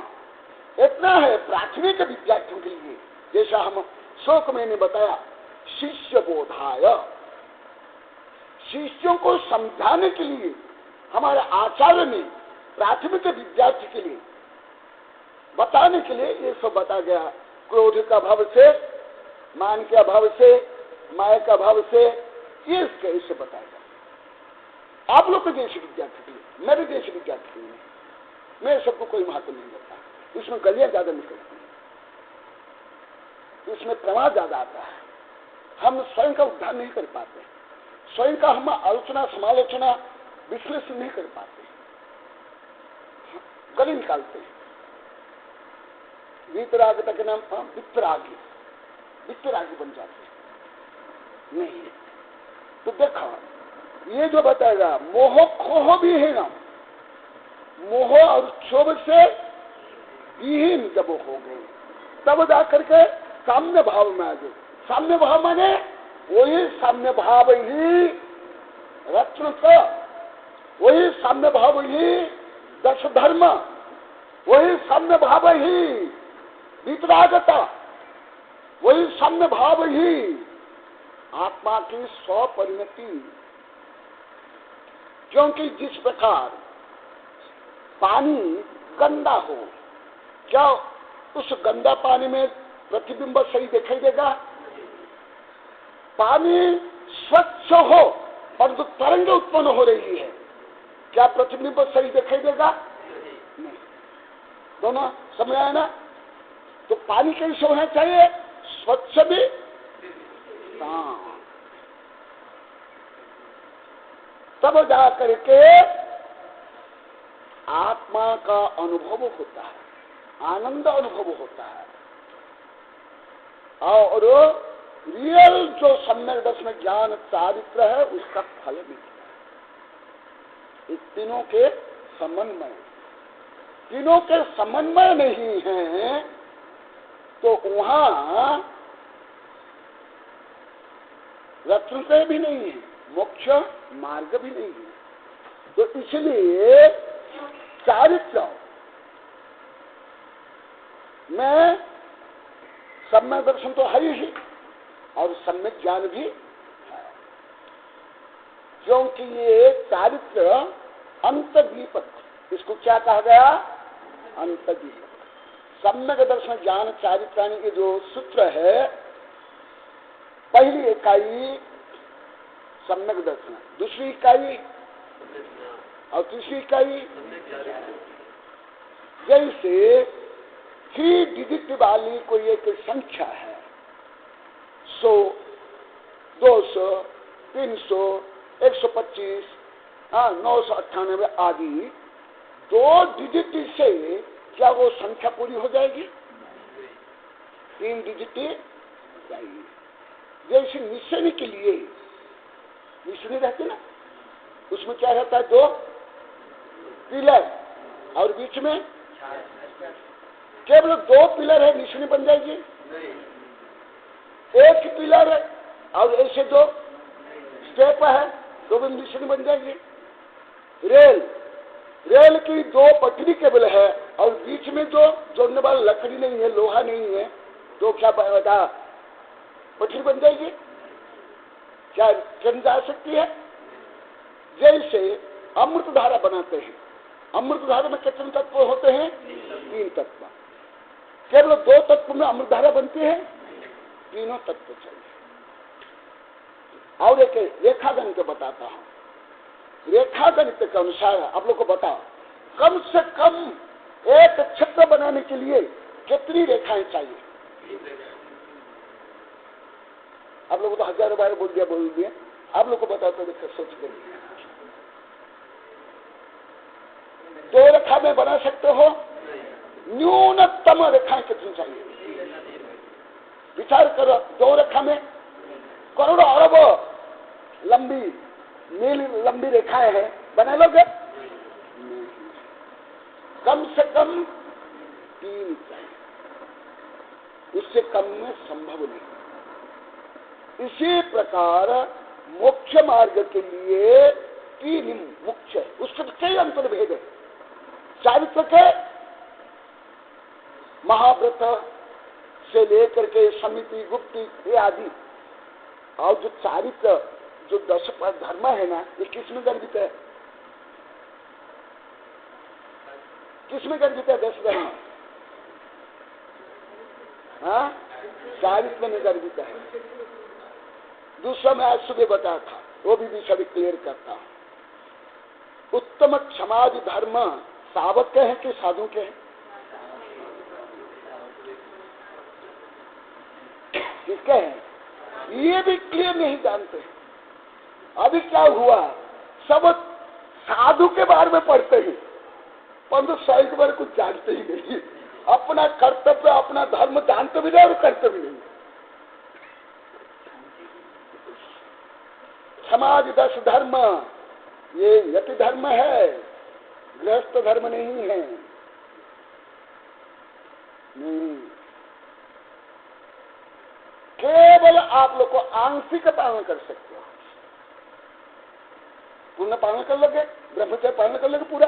B: इतना है प्राथमिक विद्यार्थियों के लिए। जैसा हम श्लोक में बताया, शिष्य बोधाय, शिष्यों को समझाने के लिए हमारे आचार्य ने प्राथमिक विद्यार्थी के लिए बताने के लिए ये सब बता गया। क्रोध का भाव से, मान के अभाव से, माया का भाव से, ये कैसे बताया गया। आप लोग के देश विद्यार्थी के लिए, मेरे देश विद्यार्थी के लिए, मैं सबको कोई महत्व नहीं देता। इसमें गलियां ज्यादा निकलती हैं, इसमें प्रमाद ज्यादा आता है। हम स्वयं का उद्धार नहीं कर पाते, स्वयं का हम आलोचना समालोचना विश्लेषण नहीं कर पाते, गली निकालते हैं। वीतरागता के नाम वितरागी बन जाते हैं। नहीं, तो देखो ये जो बताएगा, मोह खोह भी है ना, मोह और क्षोभ से विहीन जब हो गए तब जा करके साम्य भाव में आ गए। साम्य भाव माने वही साम्य भाव ही रत्न का, वही साम्य भाव ही 10 धर्म, वही साम्य भाव ही वितरागता, वही साम्य भाव ही आत्मा की स्वपरिणति। क्योंकि जिस प्रकार पानी गंदा हो, क्या उस गंदा पानी में प्रतिबिंब सही दिखाई देगा? पानी स्वच्छ हो और जो तरंग उत्पन्न हो रही है, क्या प्रतिबिंब सही दिखाई देगा? नहीं। दोनों समझ आया ना? तो पानी कैसे होना चाहिए? स्वच्छ भी, हाँ, तब जा करके आत्मा का अनुभव होता है, आनंद अनुभव होता है। और रियल जो सम्यक दर्शन ज्ञान चारित्र है उसका फल मिलता है। इस तीनों के समन्वय, तीनों के समन्वय नहीं है तो वहां रत्नत्रय भी नहीं है, मोक्ष मार्ग भी नहीं है। तो इसलिए चारित्र में सम्यक दर्शन तो है ही और सम्यक ज्ञान भी है, क्योंकि ये चारित्र अंतदीपक, इसको क्या कहा गया? अंतदीपक। सम्यक दर्शन ज्ञान चारित्राणी के जो सूत्र है, पहली इकाई सम्यक दर्शन, दूसरी इकाई और तीसरी इकाई। जैसे 3 डिजिट वाली कोई एक संख्या है, 100, 200, 300, 125, 998 आदि, 2 डिजिट से क्या वो संख्या पूरी हो जाएगी? 3 डिजिट चाहिए। जैसे निशानी के लिए निशानी रहती ना, उसमें क्या रहता है, 2 पिलर और बीच में केवल 2 पिलर है, निशानी बन जाएगी। एक पिलर है और ऐसे 2 स्टेप है तो भी निशानी बन जाएगी। रेल की 2 पटरी केवल है और बीच में जो जोड़ने वाला लकड़ी नहीं है, लोहा नहीं है, तो क्या बता पटरी बन जाएगी? क्या ट्रेन जा सकती है? जैसे अमृत धारा बनाते हैं, अमृत धारा में कितने तत्व होते हैं? 3 तत्व। केवल 2 तत्व में अमृत धारा बनती है, तीनों तत्व चाहिए। और एक रेखा गणित बताता हूं। रेखा गणित के अनुसार आप लोग को बताओ, कम से कम एक छत्र बनाने के लिए कितनी रेखाएं चाहिए? आप लोगों को तो हजारों बार बोल दिया। आप लोग को बताओ तो सोच कर 2 रेखा में बना सकते हो? न्यूनतम रेखाएं कितनी चाहिए? विचार करो। 2 रेखा में करोड़ों अरबों मील लंबी रेखाएं हैं, बना लोगे? कम से कम 3 चाहिए, उससे कम में संभव नहीं। इसी प्रकार मोक्ष मार्ग के लिए 3 मुख्य है, उसके कई अंतर्भेद है। चारित्र के महाव्रत से लेकर के समिति, गुप्ति ये आदि, और जो चारित्र जो 10 धर्म है ना, ये किसमें गर्भित है? किसमें गर्भित है 10 धर्म? हाँ, चारित्र में गर्भित है। दूसरा मैं आज सुबह बताया था, वो भी सभी क्लियर करता हूं। उत्तम क्षमादि धर्म सावक के हैं कि साधु के हैं? किसके हैं? ये भी क्लियर नहीं जानते। अभी क्या हुआ, सब साधु के बारे में पढ़ते हैं, परंतु साधु के बारे में कुछ जानते ही नहीं। अपना कर्तव्य, अपना धर्म जानते भी नहीं और करते भी नहीं। समाज 10 धर्म ये यति धर्म है, गृहस्थ धर्म नहीं है। नहीं, केवल आप लोग को आंशिक पालन कर सकते हो। पूर्ण पालन कर लोगे, ब्रह्मचर्य पालन कर लोगे पूरा,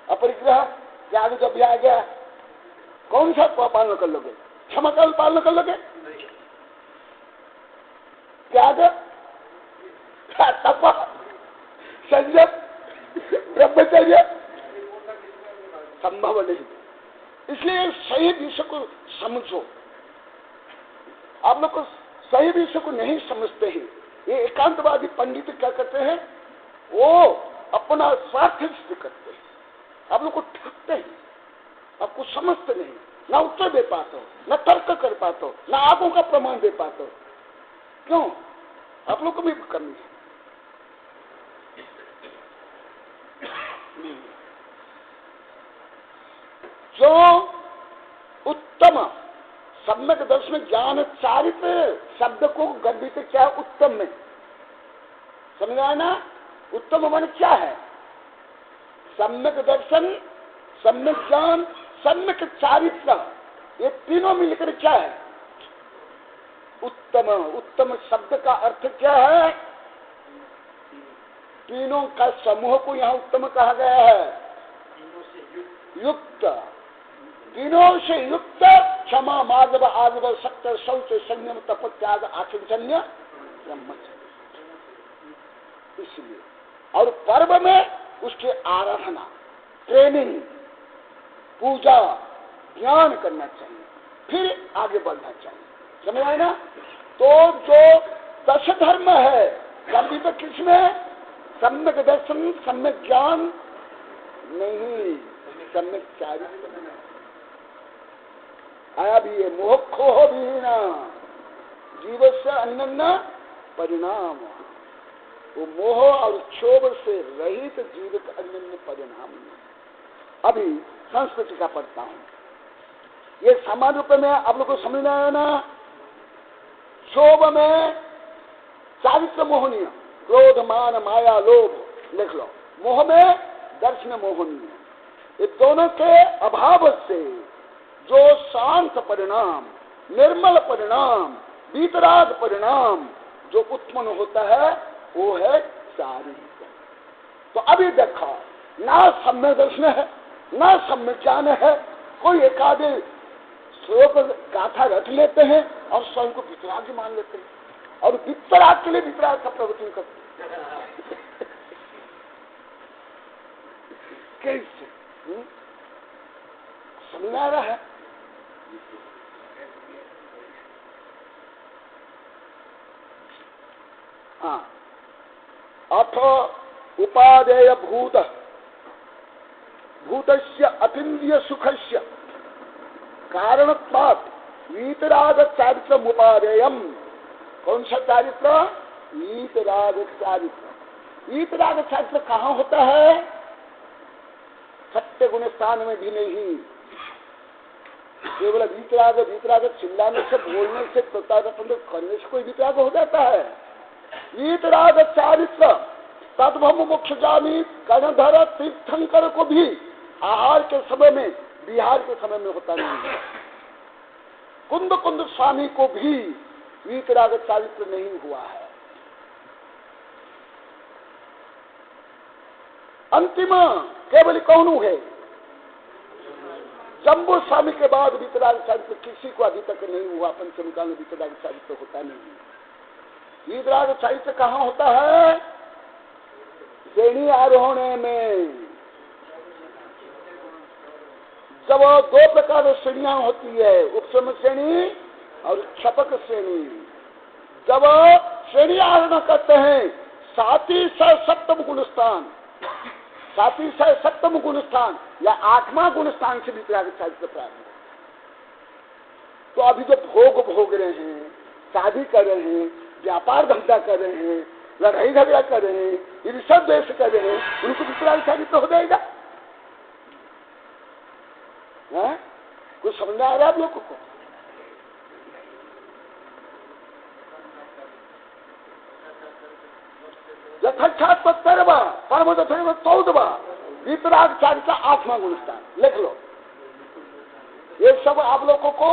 B: अपरिग्रह त्याग जब भी आ गया, कौन सा पालन कर लोगे? क्षमा काल पालन कर लोगे? त्याग, तप, संयम, ब्रह्मचर्य संभव नहीं। इसलिए सही विषय को समझो। आप लोग को सही विषय को नहीं समझते हैं। ये एकांतवादी पंडित क्या करते हैं, वो अपना स्वार्थ सिद्ध करते हैं, आप लोग को ठगते हैं, आपको समझते नहीं, ना उत्तर दे पाते हो, ना तर्क कर पाते हो, ना आंखों का प्रमाण दे पाते हो। क्यों? आप लोग को भी कमी है। जो उत्तम सम्यक दर्शन ज्ञान चारित्र शब्द को गर्भित क्या उत्तम में समझ आया ना? उत्तम मन क्या है? सम्यक दर्शन, सम्यक ज्ञान, सम्यक चारित्र, ये तीनों मिलकर क्या है? उत्तम। उत्तम शब्द का अर्थ क्या है? तीनों का समूह को यहाँ उत्तम कहा गया है। युक्त, तीनों से युक्त, क्षमा, मार्जव, आजव, सत्य, शौच, संयम, तप, त्याग, आचंजन्य, ब्रह्मचर्य। इसलिए और पर्व में उसकी आराधना, ट्रेनिंग, पूजा, ज्ञान करना चाहिए, फिर आगे बढ़ना चाहिए। समझ आए ना? तो जो 10 धर्म है, कभी तो किसमें? सम्यक दर्शन, सम्यक ज्ञान नहीं, सम्यक चारित्र आया भी है। मोक्षो भी ना जीव से अन्य परिणाम, वो मोह और क्षोभ से रहित जीव का अन्य परिणाम नहीं। अभी संस्कृति का पढ़ता हूं, ये सामान्य रूप में आप लोग को समझ में आया ना? क्षोभ में चारित्र मोहनीय, क्रोध मान माया लोभ लिख लो, मोह में दर्शन मोहनीय। ये दोनों के अभाव से जो शांत परिणाम, निर्मल परिणाम, वीतराग परिणाम जो उत्पन्न होता है वो है शारीरिक। तो अभी देखा ना सम्य दर्शन है, ना सम्य ज्ञान है, कोई एकादे श्लोक गाथा रट लेते हैं और स्वयं को वितराग मान लेते हैं और वितराग के लिए वितराग का प्रवचन करते हैं। कैसे समझ आ रहा है? हाँ, अथ उपादेय भूत भूतस्य अतीन्द्रिय सुखस्य कारणत्वात् वीतराग चारित्र उपादेयम। कौन सा चारित्र? वीतराग चारित्र। वीतराग चारित्र कहाँ होता है? सत्य गुण स्थान में भी नहीं। केवल वीतराग वीतराग चिल्लाने से, बोलने से, करने से कोई वीतराग हो जाता है? वीतराग चारित्र तद्भव मोक्ष जानी गणधर तीर्थंकर को भी आहार के समय में, बिहार के समय में होता नहीं। कुंद कुंद स्वामी को भी वीतराग चारित्र नहीं हुआ है। अंतिम केवल कौन है? जम्बू स्वामी के बाद वीतराग चारित्र किसी को अभी तक नहीं हुआ। पंचमकाल में वीतराग चारित्र होता नहीं। वीतराग चारित्र कहाँ होता है? श्रेणी आरोहण में। जब दो प्रकार की श्रेणियां होती है, उपसम श्रेणी और क्षपक श्रेणी। जब श्रेणी आरोहण करते हैं, साथी सप्तम गुणस्थान, साथी सप्तम गुणस्थान या आठवां गुणस्थान से वीतराग चारित्र प्रारंभ। तो अभी जो भोग रहे हैं, शादी कर रहे हैं, व्यापार धंधा कर रहे हैं, लड़ाई झगड़ा कर रहे हैं, ईर्ष्या द्वेष कर रहे हैं, उनको वीतराग चारित्र हो जाएगा? कुछ समझ आ रहा है आप लोगों को? यथाक्षात 13वां, परम 14वां, वीतराग चारित्र 8वां गुणस्थान। लिख लो। ये सब आप लोगों को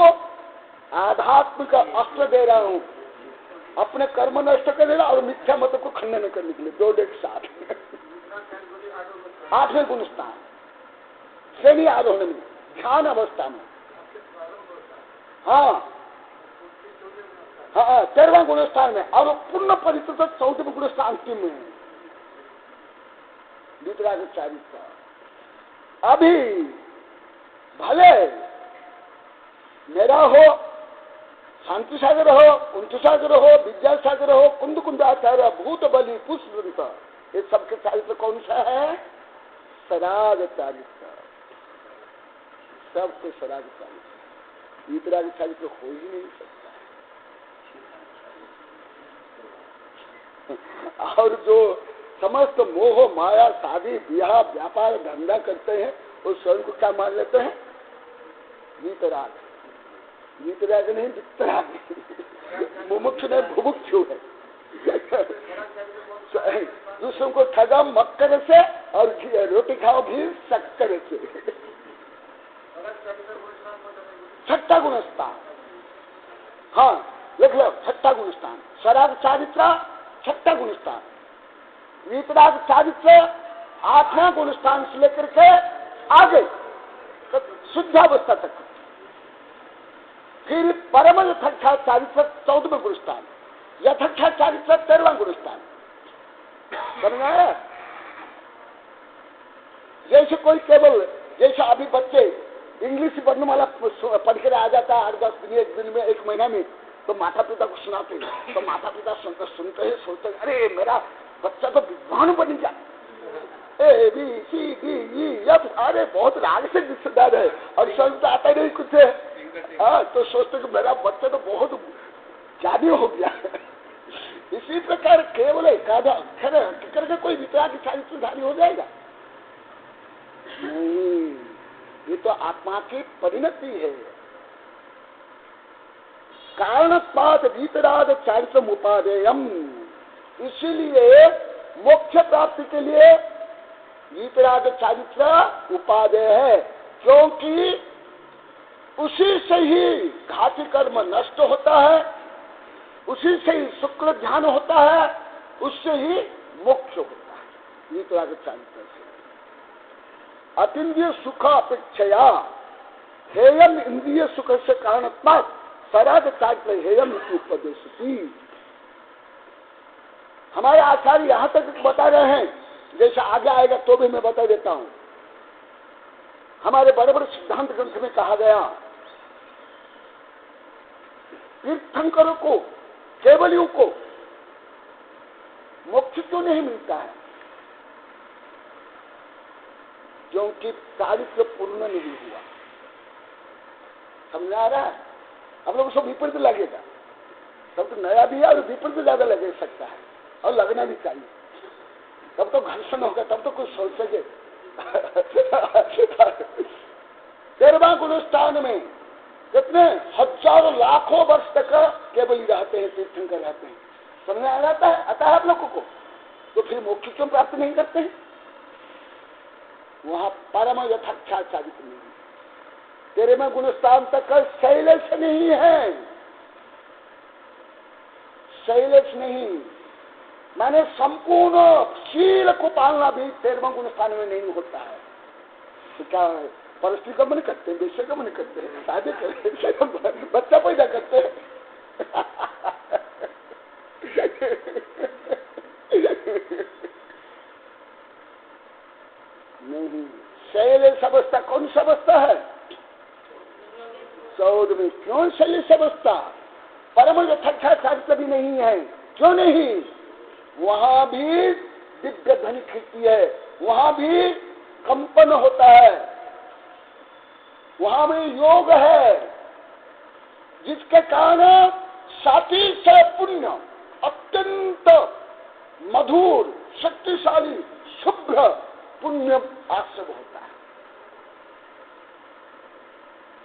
B: आध्यात्म का अस्त्र दे रहा हूं, अपने कर्म नष्ट करने और मिथ्या मत को खंडन करने के लिए। 2 डेट 7 8वें गुणस्थान श्रेणी आरोहण में, ध्यान अवस्था में। हाँ हाँ, 13वां गुणस्थान में और पूर्ण परिचित 14वें गुणस्थान अंतिम में वीतराग चारित्र। अभी भले मेरा हो, शांति सागर हो, कुंठ सागर हो, विद्या सागर हो, कुंद कुंदाचार्य, भूत बलि, पुष्प, ये सबके चारित्र कौन सा है? सराग चारित्र। सबके सराग चारित्र। वीतराग चारित्र हो ही नहीं सकता। और जो समस्त मोह माया शादी ब्याह व्यापार धंधा करते हैं, वो स्वयं को क्या मान लेते हैं? वीतराग। वीतराग नहीं, वितराग। मुमुक्ष नहीं, भुभुक्षु है। दूसरों को ठगा मक्कर से और रोटी खाओ भी शक्कर से। 6ठा गुणस्थान। हाँ लिख लो, 6ठा गुणस्थान। सराग चारित्र 6ठा गुणस्थान। वीतराग चारित्र 8वां गुणस्थान से लेकर के आगे तो शुद्धावस्था तक। फिर परम यथाक्षा चारित्र 14वें गुणस्थान, यथाक्षा चारित्र 13वां गुणस्थान। समझ आया? जैसे कोई केवल, जैसे अभी बच्चे इंग्लिश वर्णमाला पढ़ कर आ जाता है 8-10 दिन, 1 दिन में, 1 महीना में, तो माता पिता को सुनाते हैं। तो माता पिता सुनते हैं, सोचते हैं अरे मेरा बच्चा तो विद्वान बन गया, A B C D E F, अरे बहुत राग से रिश्तेदार है और स्वयं तो आता नहीं कुछ है। तो सोचते कि मेरा बच्चा तो बहुत ज्ञानी हो गया। इसी प्रकार केवल एकाधा अक्षर करके कोई वीतराग चारित्रधारी हो जाएगा? नहीं, ये तो आत्मा की परिणति है। कारणत्वात् वीतराग चारित्र उपादेयम, इसीलिए मोक्ष प्राप्ति के लिए वीतराग चारित्र उपादेय है, क्योंकि उसी से ही घाती कर्म नष्ट होता है, उसी से ही शुक्ल ध्यान होता है, उससे ही मोक्ष होता है वीतराग चारित्र से। अतीन्द्रिय सुख अपेक्षया हेयम इंद्रिय सुख से कारणत्वात् सराग चारित्र हेयम उपदेशति। हमारे आचार्य यहां तक बता रहे हैं, जैसे आगे आएगा तो भी मैं बता देता हूं। हमारे बड़े बड़े सिद्धांत ग्रंथ में कहा गया, तीर्थंकरों को, केवलियों को मोक्ष क्यों नहीं मिलता है? क्योंकि चारित्र पूर्ण नहीं हुआ। समझ आ रहा है? अब लोग उसको विपरीत लगेगा, तब तो नया भी है और विपरीत ज्यादा लगे सकता है, और लगना भी चाहिए, तब तो घर्षण होगा, तब तो कुछ सोच सके। 13वां गुणस्थान में कितने हजारों लाखों वर्ष तक केवल रहते हैं, तीर्थंकर रहते हैं। समझ आ जाता है? आता है आप लोगों को? तो फिर मोक्ष क्यों प्राप्त नहीं करते हैं? वहां परम यथाख्याचारित नहीं है। 13वें गुणस्थान तक शैलेश नहीं है, शैलेश नहीं, माने संपूर्ण शील को पालना भी 13वें गुणस्थान में नहीं होता है। तो क्या परस्त्री का मन करते हैं, बेशक का मन करते हैं, शादी करते, बच्चा पैदा करते हैं। नहीं, शैलेश अवस्था कौन सी अवस्था है? 14 में। क्यों शैलेश अवस्था? परम यथाख्याचारित्र भी नहीं है। क्यों नहीं? वहां भी दिव्य ध्वनि खिलती है, वहां भी कंपन होता है, वहां में योग है, जिसके कारण साथी से पुण्य अत्यंत मधुर, शक्तिशाली, शुभ्र पुण्य आश्रम होता है।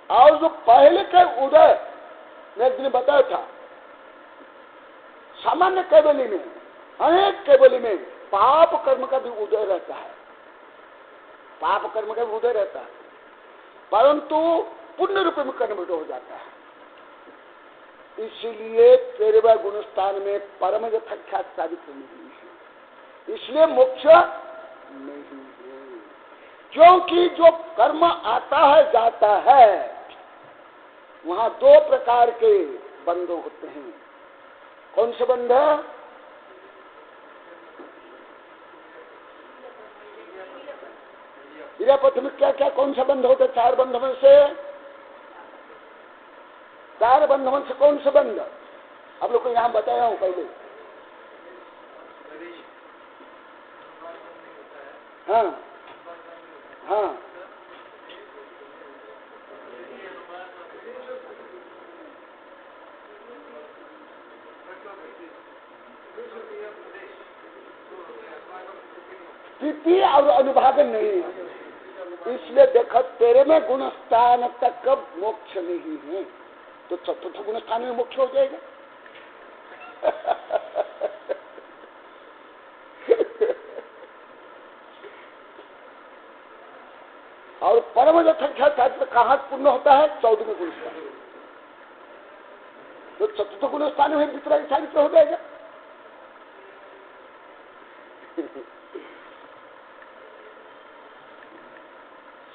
B: और जो पहले के उदय मैं एक दिन बताया था, सामान्य कैवली में, अनेक कैवली में पाप कर्म का भी उदय रहता है, पाप कर्म का भी उदय रहता है, परंतु पुण्य रूप में कन्वर्ट हो जाता है। इसलिए 13वें गुणस्थान में परम यथाख्यात चारित्र नहीं है, इसलिए मोक्ष नहीं है। क्योंकि जो कर्म आता है जाता है, वहां 2 प्रकार के बंध होते हैं। कौन से बंध? क्रियापथ में क्या क्या कौन सा बंध होता है? 4 बंध में से, 4 बंध में से कौन सा बंध आप लोग को यहां बताया हूं पहले? हाँ हाँ, तृतीय और अनुभागन नहीं है। इसलिए देखो 13वें गुणस्थान तक मोक्ष नहीं है, तो चतुर्थ गुणस्थान में मोक्ष हो जाएगा। और परम यथाख्यात कहाँ पूर्ण होता है? 14वें गुणस्थान। तो चतुर्थ गुणस्थान में वितराग चारित्र हो जाएगा।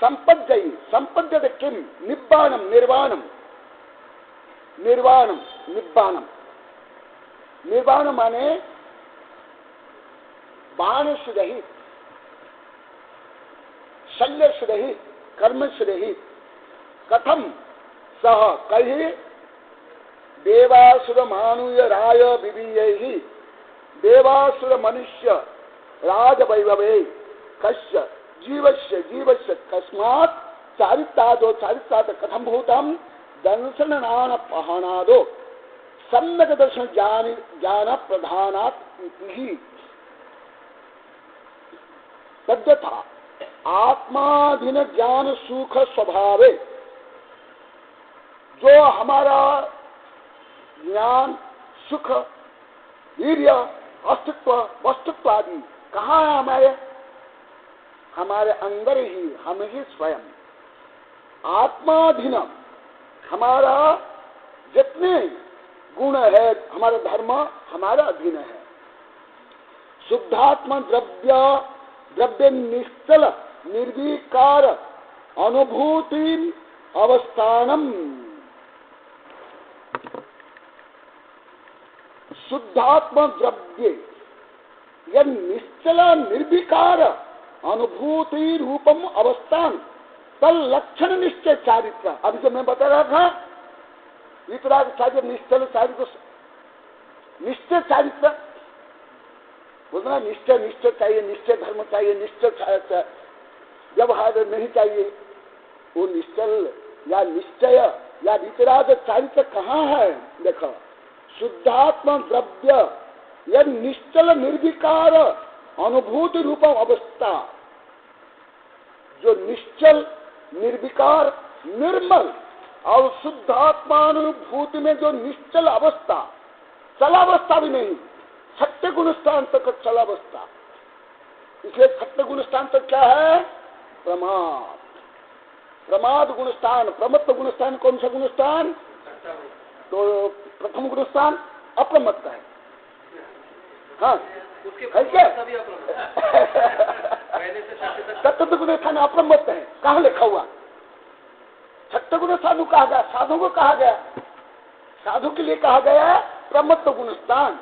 B: संपद्यई, संपद्यते किम? निब्बाणम, निर्वाणम, निर्वाणम, निब्बाणम। निर्वाण माने बाण से रहित, शल्य से रहित, कर्म से रहित। कथम? सह कही देवासुर मानुय राय विवीयैहि देवासुर मनुष्य राज वैभवे कस्य जीवस्य जीवस्य कस्मात् चारित्रादो चारित्राद कथम भूतम दंशनान पहनादो सम्यक दर्शन ज्ञान प्रधानात् इति। तद्यथा आत्माधीन ज्ञान सुख स्वभावे, जो हमारा ज्ञान, सुख, वीर्य, अस्तित्व, वस्तुत्व आदि कहाँ है हमारे? हमारे अंदर ही, हम ही स्वयं आत्माधीन। हमारा जितने गुण है, हमारा धर्म हमारा अधीन है। शुद्धात्मा द्रव्य निश्चल निर्विकार अनुभूति अवस्थानम। शुद्धात्मा द्रव्य यह निश्चल निर्विकार अनुभूति रूपम अवस्थान तल लक्षण निश्चय चारित्र। अभी जो मैं बता रहा था, वितराग चारित्र, निश्चल चारित्र, निश्चय चारित्र बोलना, निश्चय निश्चय चाहिए, निश्चय धर्म चाहिए, निश्चय व्यवहार नहीं चाहिए। वो निश्चल या निश्चय या वितराग चारित्र कहाँ है? देखो, शुद्धात्मा द्रव्य यह निश्चल निर्विकार अनुभूति रूप अवस्था, जो निश्चल निर्विकार निर्मल और शुद्धात्मानुभूति में जो निश्चल अवस्था, चलावस्था भी नहीं, सत्य गुण स्थान तक चलावस्था। इसलिए सत्य गुण स्थान तक क्या है? प्रमाद। प्रमाद गुण स्थान, प्रमत्त गुण स्थान कौन सा गुण स्थान? तो प्रथम गुण स्थान अप्रमत्त है। हाँ, सत्य गुण स्थान अप्रमत्त है। कहाँ लिखा हुआ? सत्य गुण साधु कहा गया, साधु को कहा गया, साधु के लिए कहा गया प्रमत्त गुण स्थान।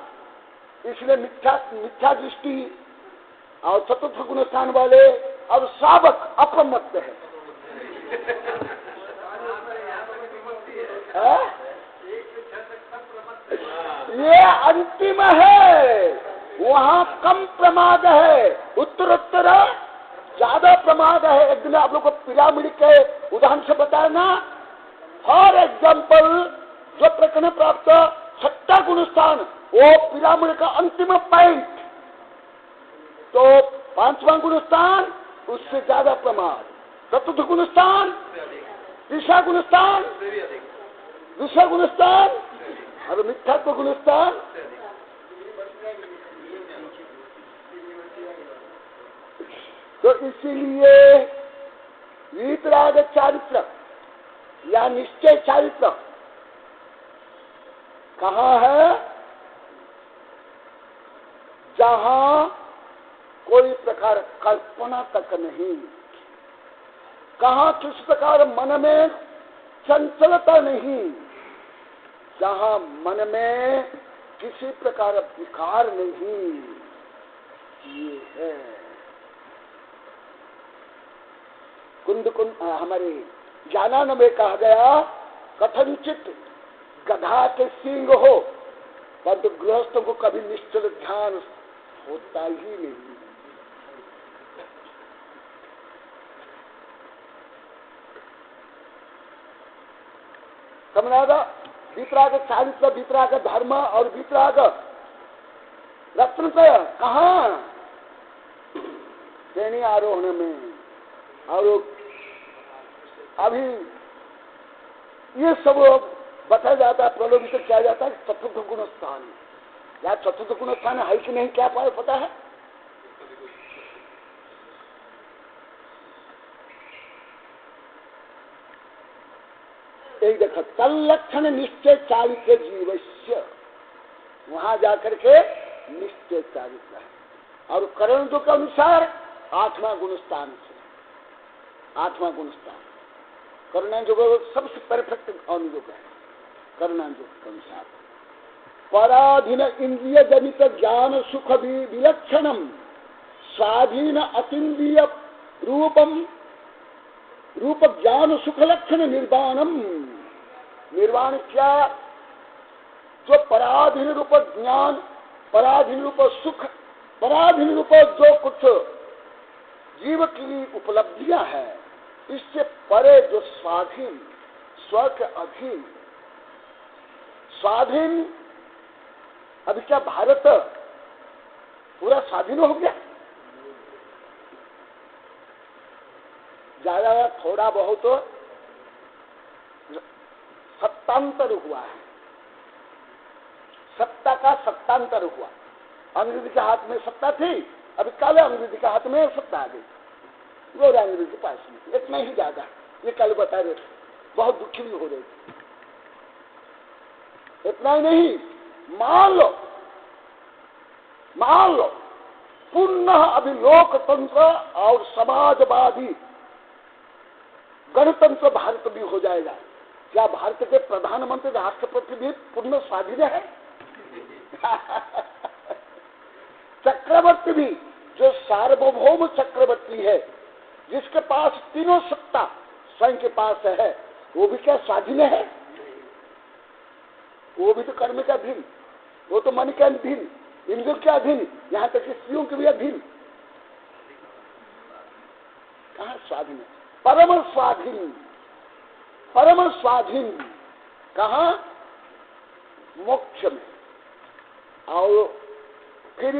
B: इसलिए मिथ्या दृष्टि और चतुर्थ गुण स्थान वाले और श्रावक अप्रमत्त है। ये अंतिम है, वहाँ कम प्रमाद है, उत्तरोत्तर ज्यादा प्रमाद है। एक दिन आप लोग को पिरामिड के उदाहरण से बताया ना, फॉर एग्जाम्पल जो प्रकरण प्राप्त छठा गुण स्थान, वो पिरामिड का अंतिम पॉइंट, तो पांचवा गुण स्थान उससे ज्यादा प्रमाद, चतुर्थ गुण स्थान, तीसरा गुण स्थान, दूसरा गुण स्थान और मिथ्यात्व गुण स्थान। तो इसीलिए वीतराग चारित्र या निश्चय चारित्र कहाँ है? जहां कोई प्रकार कल्पना तक नहीं, कहाँ किस प्रकार मन में चंचलता नहीं, जहां मन में किसी प्रकार विकार नहीं, ये है कुंद हमारे ज्ञानान में कहा गया, कथनचित गधा के सींग हो, परंतु गृहस्थों को कभी निश्चल ध्यान होता ही नहीं। समझा? वितराग चारित्र, वितराग धर्म और वितराग रत्न कहाँ? श्रेणी आरोहण में। और अभी ये सब बताया जाता है, प्रलोभित किया जाता है चतुर्थ गुण स्थान। या चतुर्थ गुण स्थान है कि नहीं, क्या पता है? देखो, तल्लक्षण निश्चय चारित्र जीवस्य, वहां जाकर के निश्चय चारित्र है। और करण के अनुसार आठवां गुण स्थान से, आठवां गुण स्थान करुणांजोग सबसे परफेक्ट अनुयोग है। करुणांजोग के अनुसार पराधीन इंद्रिय जनित ज्ञान सुख विलक्षणम स्वाधीन अतीन्द्रिय रूपम रूप ज्ञान सुख लक्षण निर्वाणम। निर्वाण क्या? जो पराधीन रूप ज्ञान, पराधीन रूप सुख, पराधीन रूप जो कुछ जीव की उपलब्धियां है, इससे परे जो स्वाधीन, स्व के अधीन, स्वाधीन। अभी क्या भारत पूरा स्वाधीन हो गया? ज्यादा या थोड़ा बहुत सत्तांतर हुआ है। सत्ता का सत्तांतर हुआ। अंग्रेजी के हाथ में सत्ता थी, अभी काले अंग्रेजी के हाथ में सत्ता आ गई, गोरे अंग्रेजी के पास में। इतना ही ज्यादा ये कल बता रहे थे, बहुत दुखी भी हो रही थी। इतना ही नहीं, मान लो पुनः अभी लोकतंत्र और समाजवादी गणतंत्र भारत भी हो जाएगा। क्या भारत के प्रधानमंत्री राष्ट्रपति भी पूर्ण स्वाधीन है? चक्रवर्ती भी, जो सार्वभौम चक्रवर्ती है, जिसके पास तीनों सत्ता स्वयं के पास है, वो भी क्या स्वाधीन है? वो भी तो कर्म के अधीन, वो तो मन के अधीन, इंद्रियों के अधीन, यहाँ तक कि स्त्रियों के भी अधीन। कहाँ स्वाधीन है? परम स्वाधीन कहाँ? मोक्ष में। और फिर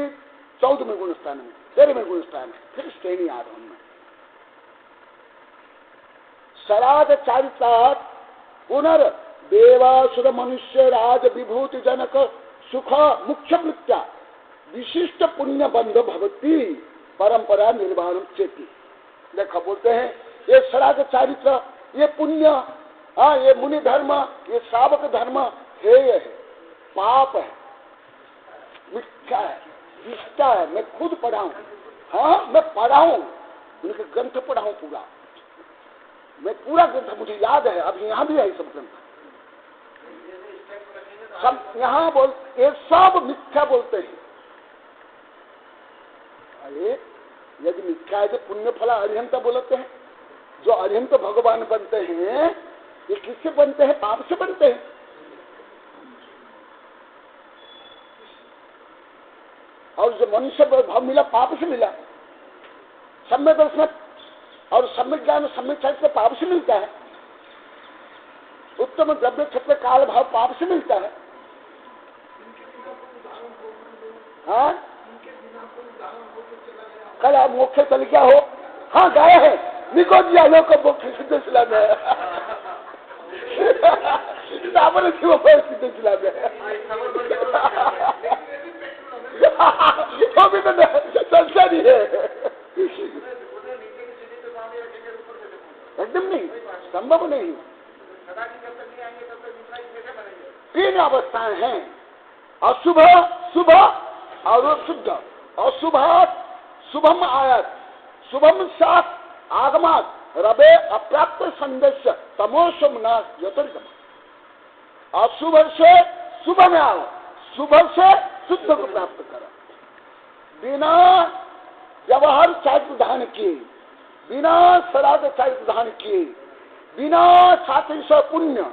B: 14वें गुणस्थान में, 13वें गुणस्थान में, फिर श्रेणी आरोहण में सराद चारित्रात् पुनर्देवासुर मनुष्य राज विभूति जनक सुख मुख्य वृत्या विशिष्ट पुण्य बंध भवती परंपरा निर्वाण चेती। देखो बोलते हैं ये सराग चारित्र, ये पुण्य, ये मुनि धर्म, ये श्रावक धर्म हेय है, पाप है, मिथ्या है, निष्ठा है। मैं खुद पढ़ा हूं, हाँ मैं पढ़ा हूं, उनके ग्रंथ पढ़ा हूं पूरा, मैं पूरा ग्रंथ मुझे याद है, अब यहाँ भी है सब ग्रंथ, सब यहाँ बोल, ये सब मिथ्या बोलते हैं। अरे यदि मिथ्या है तो पुण्य फला अरिहंत बोलते हैं। जो अरिहंत भगवान बनते हैं ये किससे बनते हैं? पाप से बनते हैं। और जो मनुष्य भाव मिला पाप से मिला। सम्यक दर्शन और सम्यक ज्ञान सम्यक चरित्र पाप से मिलता है। उत्तम द्रव्य क्षेत्र काल भाव पाप से मिलता है। हाँ कल आप मोक्ष चल गया हो, हाँ गए हैं निको दिया लोग को मोक्ष सिद्ध सिला में सिद्ध सिला में वो भी तो संस्था नहीं है। एकदम नहीं, संभव नहीं। तीन अवस्थाएं हैं, अशुभ, शुभ और शुद्ध। अशुभात शुभम आयत, शुभम सात आगमात रबे अप्राप्त संदेश तमोशम न ज्योतिर्गम। अशुभ से शुभ में आओ, शुभ से शुद्ध को प्राप्त करो। बिना व्यवहार चारित्र दान किए, बिना श्राद्ध चारित्र दान किए, बिना 700 पुण्य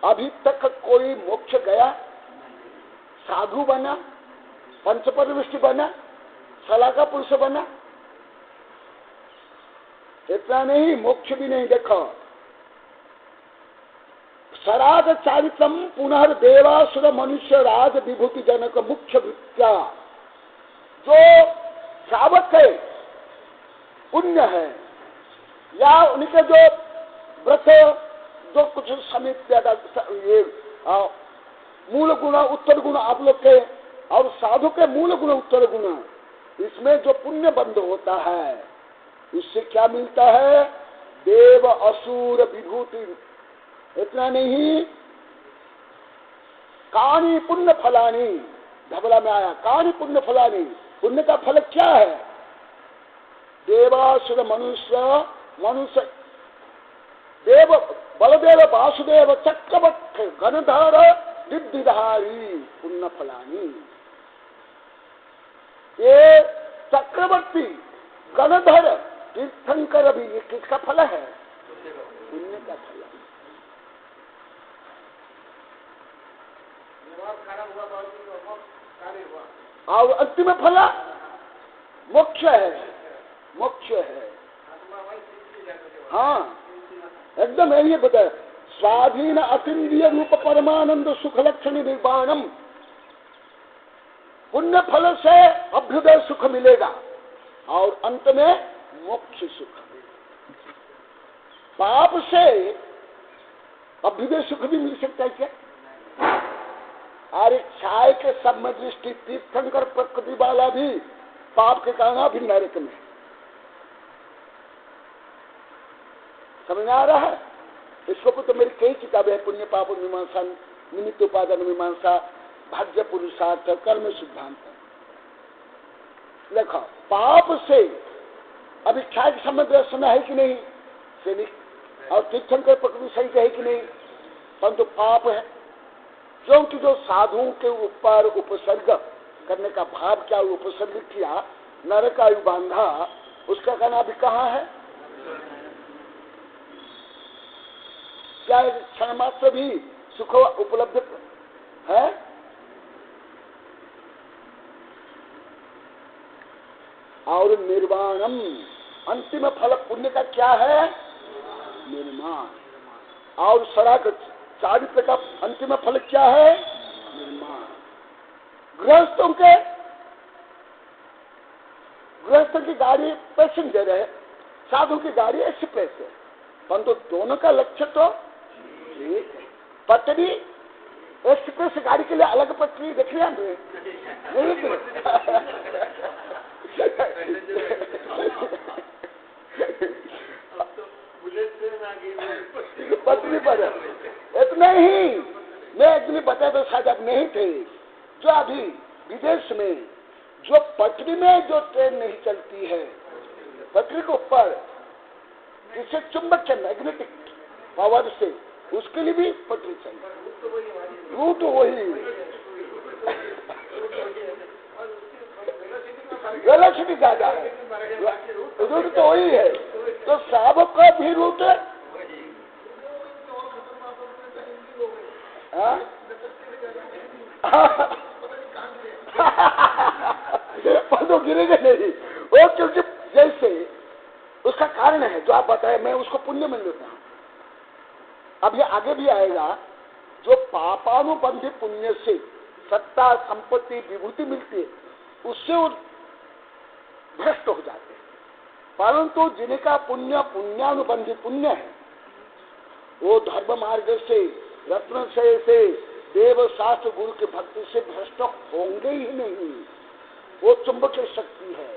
B: अभी तक कोई मोक्ष गया? साधु बना, पंचपरविष्टि बना, सलाका पुरुष बना? इतना नहीं, मोक्ष भी नहीं। देखो सराग चारित्रम पुनः देवासुर मनुष्य राज विभूति जनक मुख्य वृत्या। जो श्रावक है पुण्य है, या उनके जो व्रत जो कुछ समित ये मूल गुण उत्तर गुण आप लोग के और साधु के मूल गुण उत्तर गुण, इसमें जो पुण्य बंध होता है इससे क्या मिलता है? देव असुर विभूति। इतना नहीं, कानी पुण्य फलानी, धबला में आया कानी पुण्य फलानी। पुण्य का फल क्या है? देवासुर मनुष्य देव बलदेव वासुदेव चक्रवर्ती गणधर रिद्धिधारी पुण्य फलानी। ये चक्रवर्ती गणधर तीर्थंकर भी, ये किसका फल है? पुण्य का फल है। और अंतिम फल मोक्ष है, मोक्ष है। हाँ एकदम यही बताया, स्वाधीन अतीन्द्रिय रूप परमानंद सुख लक्षण निर्वाणम। पुण्य फल से अभ्युदय सुख मिलेगा और अंत में मोक्ष सुख। पाप से अभ्युदय सुख भी मिल सकता है क्या? अरे छाए के सब में दृष्टि तीर्थंकर प्रकृति वाला भी पाप के कारण भी नरक में। समझ आ रहा है? इसको तो मेरी कई किताबें हैं, पुण्य पाप मीमांसा, निमित्त उपादान मीमांसा, भाग्य पुरुषार्थ, कर्म सिद्धांत। देखो पाप से अभी छाया के संबंध समय है कि नहीं से नहीं, और तीर्थंकर प्रकृति सही है कि नहीं, परंतु पाप है। क्योंकि जो साधुओं के ऊपर उपसर्ग करने का भाव क्या उपसर्ग किया, नरक आयु बांधा, उसका कहना अभी कहाँ है? क्या क्षण मात्र भी सुख उपलब्ध है? और निर्वाणम, अंतिम फल पुण्य का क्या है? निर्माण। और सराग चारित्र का अंतिम फल क्या है? निर्माण। गृहस्थ की गाड़ी पैसेंजर है, साधु की गाड़ी एक्सप्रेस है, परंतु दोनों का लक्ष्य तो एक है। पटरी एक्सप्रेस गाड़ी के लिए अलग पटरी देख लिया नहीं? पटरी पर इतना ही मैं एक्चुअली बता तो शायद अब नहीं थे, जो अभी विदेश में जो पटरी में जो ट्रेन नहीं चलती है, पटरी के ऊपर जिससे चुंबक के मैग्नेटिक पावर से, उसके लिए भी पटरी चाहिए, रूट वही, वेलोसिटी ज्यादा है, रूट तो वही है। तो साहब का भी रूट है, तो गिरेगा नहीं वो, क्योंकि जैसे उसका कारण है जो आप बताए, मैं उसको पुण्य में लेता हूं। अब ये आगे भी आएगा, जो पापानुबंधी पुण्य से सत्ता संपत्ति विभूति मिलती है, उससे वो भ्रष्ट हो जाते हैं। परंतु जिनका पुण्य पुण्यानुबंधी पुण्य है, वो धर्म मार्ग से, रत्न से देव शास्त्र गुरु के भक्ति से भ्रष्ट होंगे ही नहीं। वो चुंबक शक्ति है,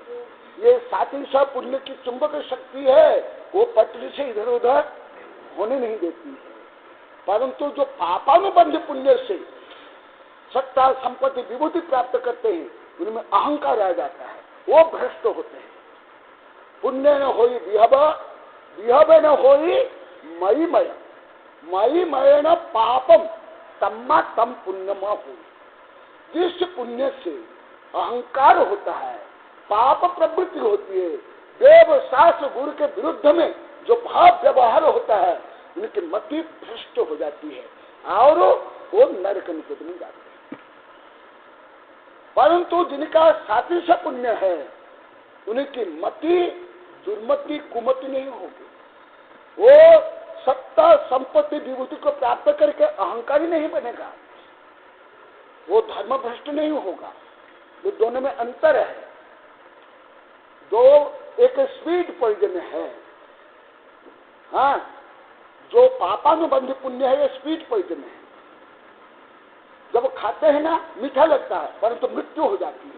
B: ये साथी सब पुण्य की चुंबक शक्ति है, वो पटरी से इधर उधर होने नहीं देती है। परंतु जो पापानुबंध पुण्य से सत्ता संपत्ति विभूति प्राप्त करते हैं, उनमें अहंकार आ जाता है, वो भ्रष्ट होते हैं। पुण्य न होई विहब, विहब न होई मयिमय, मयिमय न पापम तम्मा तम पुण्यम हो। जिस पुण्य से अहंकार होता है, पाप प्रवृत्ति होती है, देव शास्त्र गुरु के विरुद्ध में जो भाव व्यवहार होता है, उनकी मति भ्रष्ट हो जाती है और वो नरक में जाते हैं। परंतु जिनका साथी से पुण्य है, उनकी मति दुर्मति कुमति नहीं होगी। वो सत्ता संपत्ति विभूति को प्राप्त करके अहंकारी नहीं बनेगा, वो धर्म भ्रष्ट नहीं होगा। वो दोनों में अंतर है। दो एक स्वीट पॉइजन है, हाँ, जो पापानुबंधी पुण्य है ये स्वीट पॉइजन है। जब खाते हैं ना मीठा लगता है, परंतु मृत्यु हो जाती है।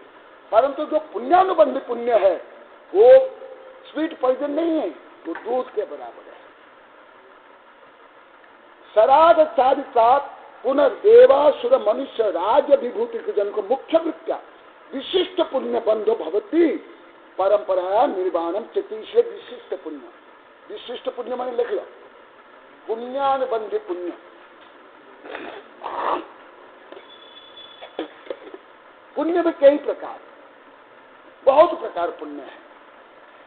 B: परंतु जो पुण्यानुबंधी पुण्य है वो स्वीट पॉइजन नहीं है, वो दूध के बराबर है। सराग चारिता पुनर्देवासुर मनुष्य राज्य विभूति के जन को मुख्य वृत्या विशिष्ट पुण्य बंधो भवती परंपरा निर्वाणम चतीशे। विशिष्ट पुण्य, विशिष्ट पुण्य मैंने लिख लो, पुण्यानुबंधी पुण्य। पुण्य में कई प्रकार, बहुत प्रकार पुण्य है।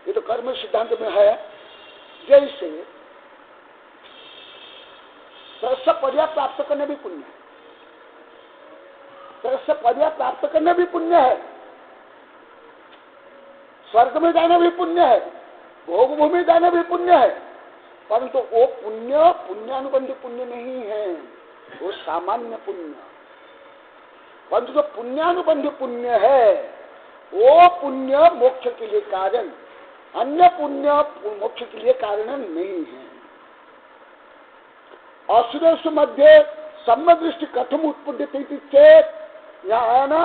B: ये तो कर्म सिद्धांत में है। जैसे तरस पर्या प्राप्त करना भी पुण्य है, तरस पर्या प्राप्त करना भी पुण्य है, स्वर्ग में जाना भी पुण्य है, भोग भूमि जाना भी पुण्य है। परंतु वो पुण्य पुण्यानुबंधी पुण्य नहीं है, वो सामान्य पुण्य। परंतु जो पुण्यानुबंधी पुण्य है, वो पुण्य मोक्ष के लिए कारण, अन्य पुण्य मोक्ष के लिए कारण नहीं है। असुरेश मध्य सम्य दृष्टि कथम उत्पद्यते चेत, यहाँ आया ना,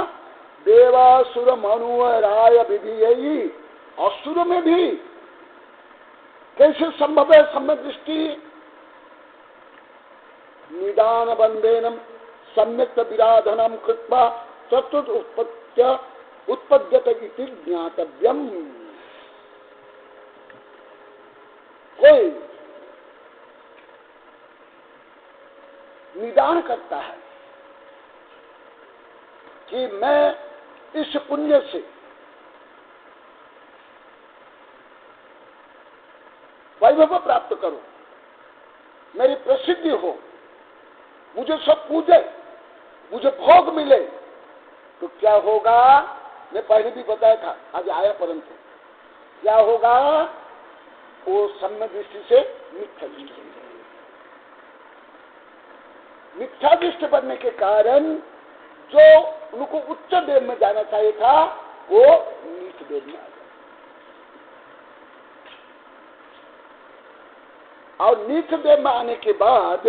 B: देवासुर मनुराय विधि, असुर में भी कैसे संभव है सम्य दृष्टि? निदान बंधेनम सम्यक विराधनम कृत्वा चतुर्थ उत्पद्यते इति ज्ञातव्यम। कोई निदान करता है कि मैं इस पुण्य से वैभव प्राप्त करूं, मेरी प्रसिद्धि हो, मुझे सब पूजे, मुझे भोग मिले, तो क्या होगा? मैं पहले भी बताया था, आज आया, परंतु क्या होगा? वो सम्य दृष्टि से मिथ्या दृष्टि, मिथ्या दृष्टि बनने के कारण जो उनको उच्च देव में जाना चाहिए था, वो नीच देव में आ गया। और नीच देव में आने के बाद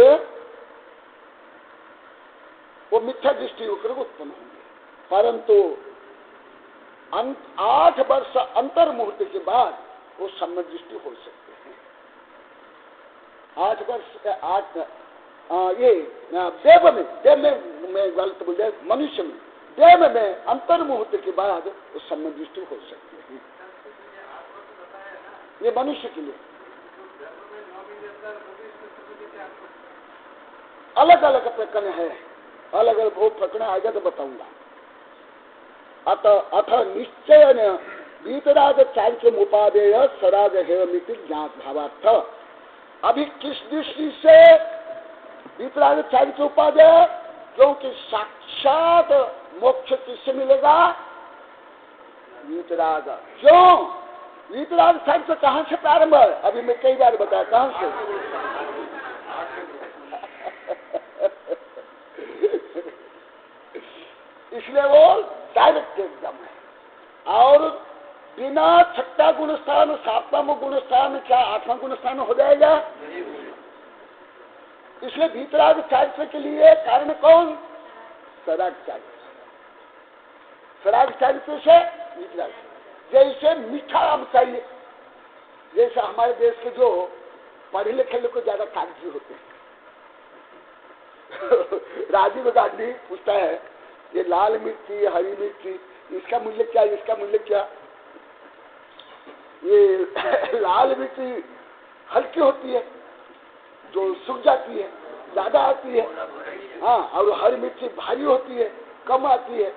B: वो मिथ्या दृष्टि होकर उत्पन्न होंगे। परंतु 8 वर्ष अंतर मुहूर्त के बाद वो सम्य दृष्टि हो सकते हैं। 8 वर्ष, 8 ये देव में मैं गलत बोल जाए, मनुष्य में, देव में अंतर मुहूर्त के बाद वो सम्य दृष्टि हो सकते हैं। ये मनुष्य के लिए अलग अलग प्रकरण है, अलग अलग वो प्रकरण आएगा तो बताऊंगा। अथ निश्चय वीतराग चारित्रम उपादेय सराग हेयमिति ज्ञात भावार्थ। अभी किस दृष्टि से वीतराग चारित्र उपादेय? क्योंकि साक्षात मोक्ष किससे मिलेगा? वीतराग। क्यों? वीतराग चारित्र कहां से प्रारंभ है? अभी मैं कई बार बताया, कहां से? इसलिए वो डायरेक्ट एकदम है। और बिना 6वां गुण स्थान, 7वां गुण स्थान, क्या 8वां गुण स्थान हो जाएगा? इसलिए वीतराग चारित्र के लिए कारण कौन? सराग चारित्र। सराग चारित्र से वीतराग। जैसे मीठा आम चाहिए, जैसे हमारे देश के जो पढ़े लिखे लोग को ज्यादा कागजी होते हैं। राजीव गांधी पूछता है, ये लाल मिर्ची, हरी मिर्ची, इसका मूल्य क्या, इसका मूल्य क्या? ये लाल मिर्ची हल्की होती है, जो सूख जाती है, ज्यादा आती है। हाँ, और हरी मिर्ची भारी होती है, कम आती है।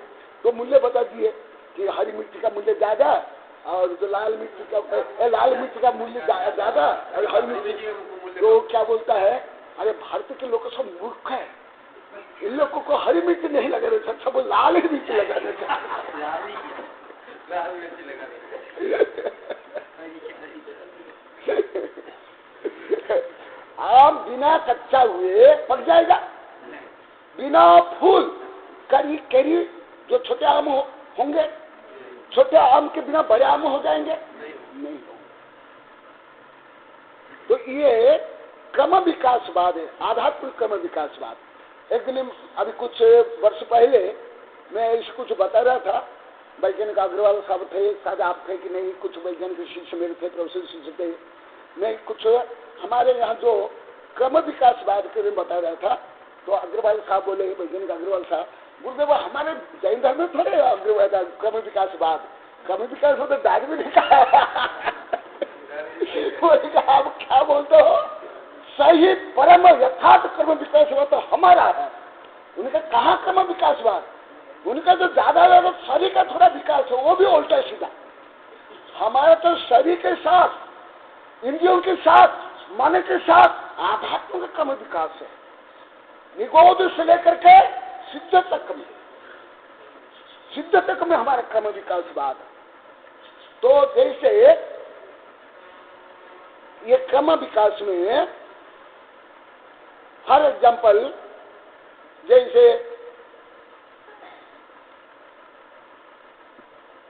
B: तो मूल्य बता दिए कि हरी मिर्ची का मूल्य ज्यादा और जो लाल मिर्ची का मूल्य ज्यादा और हरी मिर्ची। तो क्या बोलता है, अरे भारत के लोग सब मूर्ख है, इन लोगों को हरी मिर्ची नहीं लगा रहे, सब वो लाल ही मिर्ची लगा रहे। आम बिना कच्चा हुए पक जाएगा, बिना फूल करी जो छोटे आम होंगे, छोटे आम के बिना बड़े आम हो जाएंगे? नहीं। तो ये क्रम विकासवाद है, आध्यात्मिक क्रम विकासवाद। एक दिन अभी कुछ वर्ष पहले मैं इसे कुछ बता रहा था, वैज्ञानिक अग्रवाल साहब थे, शायद आप थे कि नहीं, कुछ वैज्ञानिक शिष्य मेरे थे, प्रोफेसर शिष्य थे। मैं कुछ हमारे यहाँ जो क्रम विकासवाद के लिए बता रहा था, तो अग्रवाल साहब बोले, वैज्ञानिक अग्रवाल साहब, गुरुदेव हमारे जैन धर्म में थोड़े अग्रवाल क्रम विकासवाद, क्रम विकास तो डायरी में लिखा है। आप क्या बोलते हो? सही परम यथार्थ क्रम विकासवाद तो हमारा है। उनका कहाँ क्रम विकासवाद? उनका तो ज्यादा शरीर का थोड़ा विकास है, वो भी उल्टा सीधा। हमारा तो शरीर के साथ, इंद्रियों के साथ, मन के साथ आध्यात्म का क्रम विकास है। निगोध से लेकर के सिद्ध तक में हमारा क्रम विकासवाद। तो जैसे ये क्रम विकास में हर एग्जाम्पल, जैसे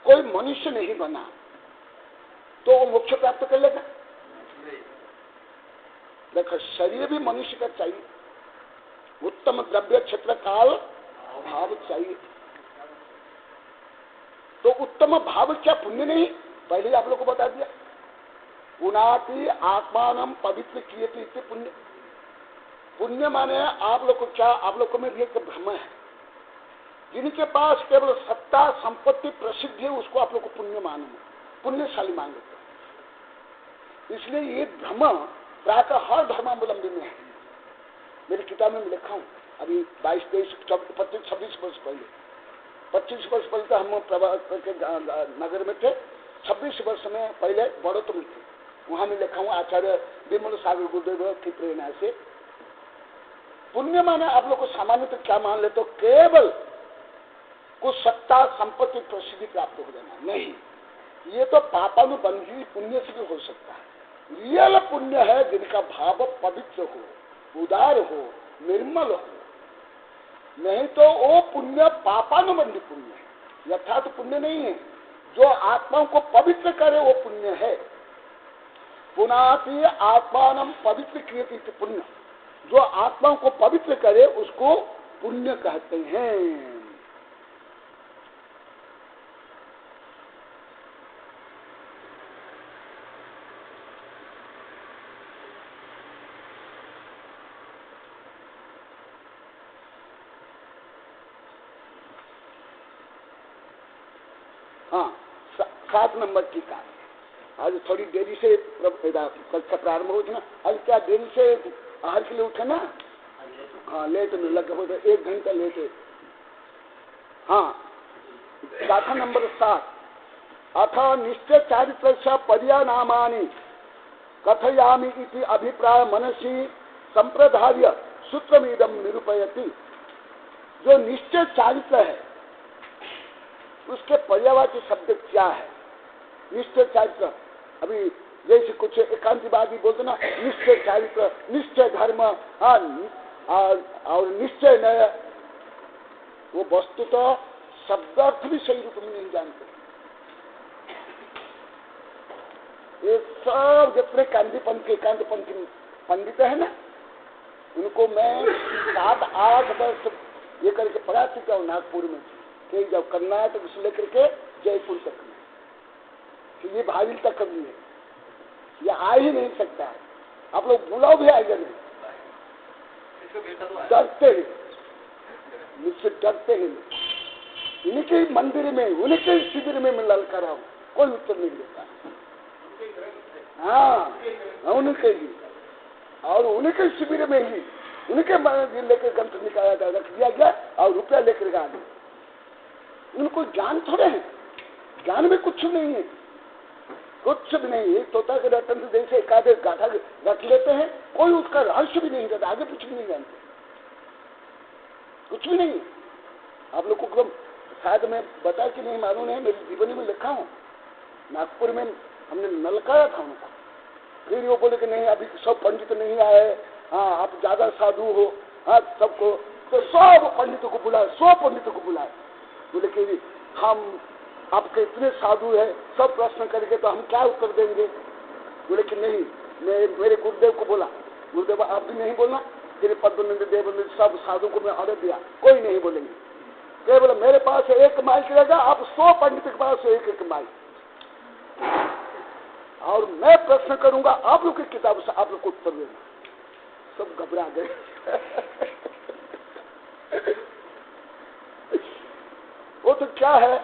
B: कोई मनुष्य नहीं बना तो वो मोक्ष प्राप्त कर लेगा? देखो, शरीर भी मनुष्य का चाहिए, उत्तम द्रव्य क्षेत्र काल भाव चाहिए। तो उत्तम भाव क्या पुण्य नहीं? पहले आप लोग को बता दिया। पुनाति आत्मान पवित्र किए थे पुण्य। पुण्य माने आप लोग को क्या, आप लोग को में भी एक भ्रम है। जिनके पास केवल सत्ता संपत्ति प्रसिद्धि है उसको आप लोग को पुण्य मानो, पुण्यशाली मान लेते हैं। इसलिए ये भ्रम प्रातः हर धर्मावलंबी में है। मेरी किताब में लिखा हूं अभी 22, 23, 25, 26 वर्ष पहले, 25 वर्ष पहले तो हम नगर में थे, 26 वर्ष में पहले बड़ौत में थे। वहां में लिखा हूं आचार्य विमल सागर गुरुदेव की प्रेरणा से। पुण्य माने आप लोग को सामान्य तो क्या मान लेते हो? केवल कुछ सत्ता संपत्ति प्रसिद्धि प्राप्त हो जाना नहीं। ये तो पापानुबंधी पुण्य से भी हो सकता है। रियल पुण्य है जिनका भाव पवित्र हो, उदार हो, निर्मल हो। नहीं तो वो पुण्य पापानुबंधी पुण्य है, यथार्थ पुण्य नहीं है। जो आत्माओं को पवित्र करे वो पुण्य है। पुनाति आत्मान पवित्र क्रियते पुण्य। जो आत्माओं को पवित्र करे उसको पुण्य कहते हैं। हाँ, 7 नंबर टीका। आज थोड़ी देरी से कक्षा प्रारंभ हो ना, आज क्या देरी से आहार के लिए उठे ना? हाँ, लेट में लग हो 1 घंटा लेट है। हाँ, गाथा नंबर 7। अथ निश्चय चारित्र पर्यानामानि कथयामि इति अभिप्राय मनसी संप्रधार्य सूत्रमिदं निरूपयति। जो निश्चय चारित्र है उसके पर्यायवाची शब्द क्या है? निश्चय चारित्र, अभी जैसे कुछ एकांतिवादी बोलते ना, निश्चय चारित्र, निश्चय धर्म, और निश्चय नय, वो वस्तुतः शब्दार्थ भी सही रूप में नहीं जानते। ये सब जितने कांतिपंथी एकांतपंथी पंडित है ना, उनको मैं 7-8 वर्ष ये करके पढ़ा चुका हूँ नागपुर में, कि जब कर्नाटक से लेकर के जयपुर तक में, तो ये भाविल तक कभी है, ये आ ही नहीं सकता है। आप लोग बुलाओ भी आएगा नहीं, डरते हैं, मुझसे डरते हैं। इनके मंदिर में, उनके शिविर में मैं ललकारा हूँ, कोई उत्तर नहीं देता। हाँ, उनके ही और उनके शिविर में ही उनके लेकर ग्रंथ निकाला था, रख दिया गया और रुपया लेकर आ गए। उनको ज्ञान थोड़े हैं, ज्ञान में कुछ नहीं है, कुछ भी नहीं है। तोता के रतन से जैसे एक आधे गाथा रख लेते हैं, कोई उसका रहस्य भी नहीं रहता, आगे कुछ भी नहीं जानते, कुछ भी नहीं। आप लोग को शायद मैं बता कि नहीं मालूम है, मेरी जीवनी में लिखा हूँ। नागपुर में हमने नलकाया था उनको, फिर वो बोले कि नहीं अभी सब पंडित नहीं आए, हाँ आप ज्यादा साधु हो, हाँ सबको, तो सब पंडितों को बुलाए, 100 पंडितों को बुलाए। बोले कि हम आपके इतने साधु है, सब प्रश्न करके तो हम क्या उत्तर देंगे? बोले कि नहीं, मैं मेरे गुरुदेव को बोला, गुरुदेव आप भी नहीं बोलना। फिर पद्मनंद देव ने सब साधु को मैं ऑर्डर दिया, कोई नहीं बोलेंगे, केवल मेरे पास 1 माइक रहेगा, आप 100 पंडित के पास 1-1 माइक, और मैं प्रश्न करूंगा, आप लोग की किताब से आप लोग को उत्तर देना। सब घबरा गए। वो तो क्या है,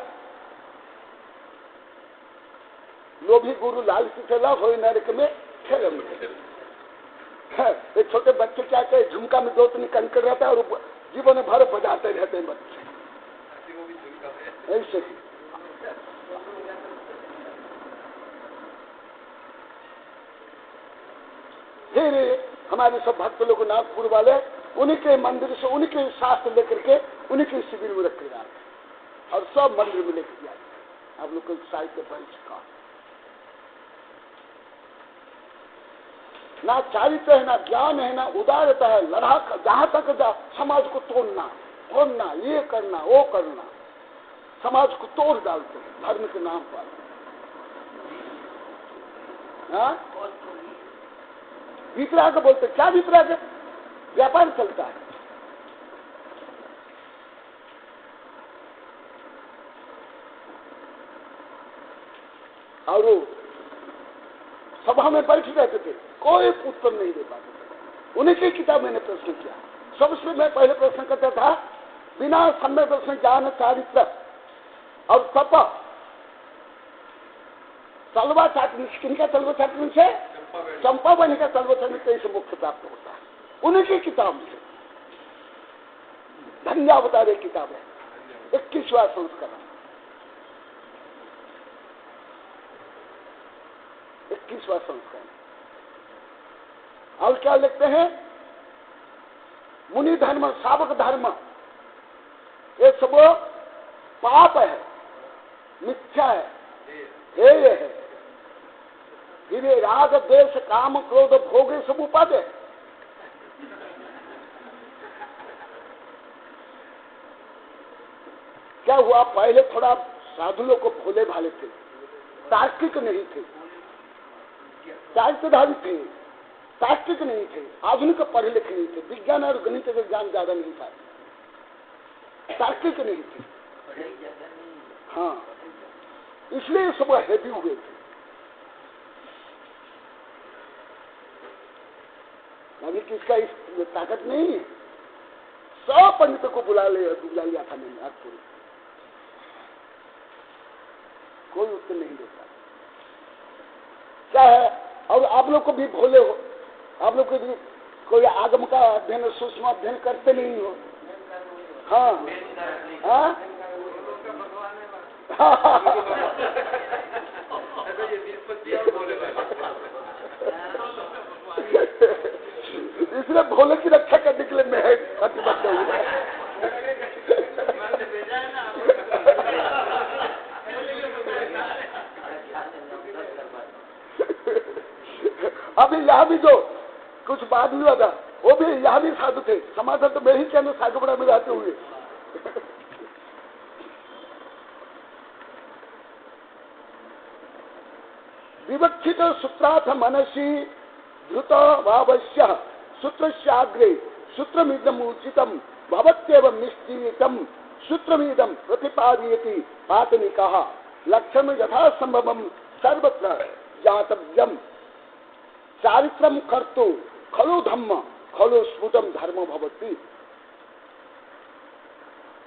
B: लोभी गुरु लालची चला हो नरक में ठहरम। एक छोटे बच्चे क्या कहे, झुमका में 2-3 कंकड़ रहता है और जीवन भर बजाते रहते हैं बच्चे, ऐसे ही। फिर हमारे सब भक्त लोग नागपुर वाले उन्हीं के मंदिर से उन्हीं शास्त्र लेकर के उन्हीं के शिविर में रखे जाते और सब मंदिर में लेकर जाते। आप लोग को साहित्य पढ़ चुका, ना चारित्र है, ना ज्ञान है, ना उदारता है। लड़ा जहां तक जा समाज को तोड़ना, ये करना, वो करना, समाज को तोड़ डालते हैं धर्म के नाम पर। वितराग बोलते, क्या वितराग? व्यापार चलता है, और वो सभा में बैठ रहते थे, कोई उत्तर नहीं दे पाते थे। उन्हीं की किताब मैंने प्रश्न किया। सबसे मैं पहले प्रश्न करता था, बिना सम्यक दर्शन ज्ञान चारित्र और तप तलवा चाटनी, किनका तलवा चाटनी से? चंपा बनी का तलवा चाटनी कैसे मोक्ष प्राप्त होता है? उन्हीं की किताब से धन्यावतार एक किताब है, 21वां संस्करण, 21वां संस्करण। और क्या लिखते हैं? मुनि धर्म, सावक धर्म, ये सब पाप है, मिथ्या है, हेय है। फिर राग द्वेष काम क्रोध भोग सब उपाधि है। क्या हुआ? पहले थोड़ा साधु लोग को भोले भाले थे, तार्किक नहीं थे, चारित्रधारी थे, तार्किक नहीं थे, आधुनिक पढ़े लिखे नहीं थे, विज्ञान और गणित का ज्ञान ज्यादा नहीं था, तार्किक नहीं थे। हाँ, इसलिए सब हैवी हुए थे। अभी किसका इस ताकत नहीं है। 100 पंडितों को बुला लिया था मैंने नागपुर, कोई उत्तर नहीं देता। क्या है? और आप लोग को भी भोले हो, आप लोग को भी कोई आगम का अध्ययन, सूक्ष्म अध्ययन करते नहीं हो। हाँ हाँ इसलिए भोले की रक्षा करने के लिए मैं प्रतिबद्ध हूँ। अभी यहाँ भी जो कुछ बात हुआ था, वो भी यहाँ भी साधु थे, समाधान तो मैं ही कहना साधु बड़ा में जाते हुए। विवक्षित सूत्रार्थ मनसी धृत भावस्य सूत्रस्याग्रे सूत्रमिदम उचितम भवत्येवं निश्चितम सूत्रमिदम प्रतिपादयति पातनिकः लक्षण यथा संभवम सर्वत्र जातव्यम चारित्रम कर्तु खलु धम्म खलु स्फुटम धर्म भवति।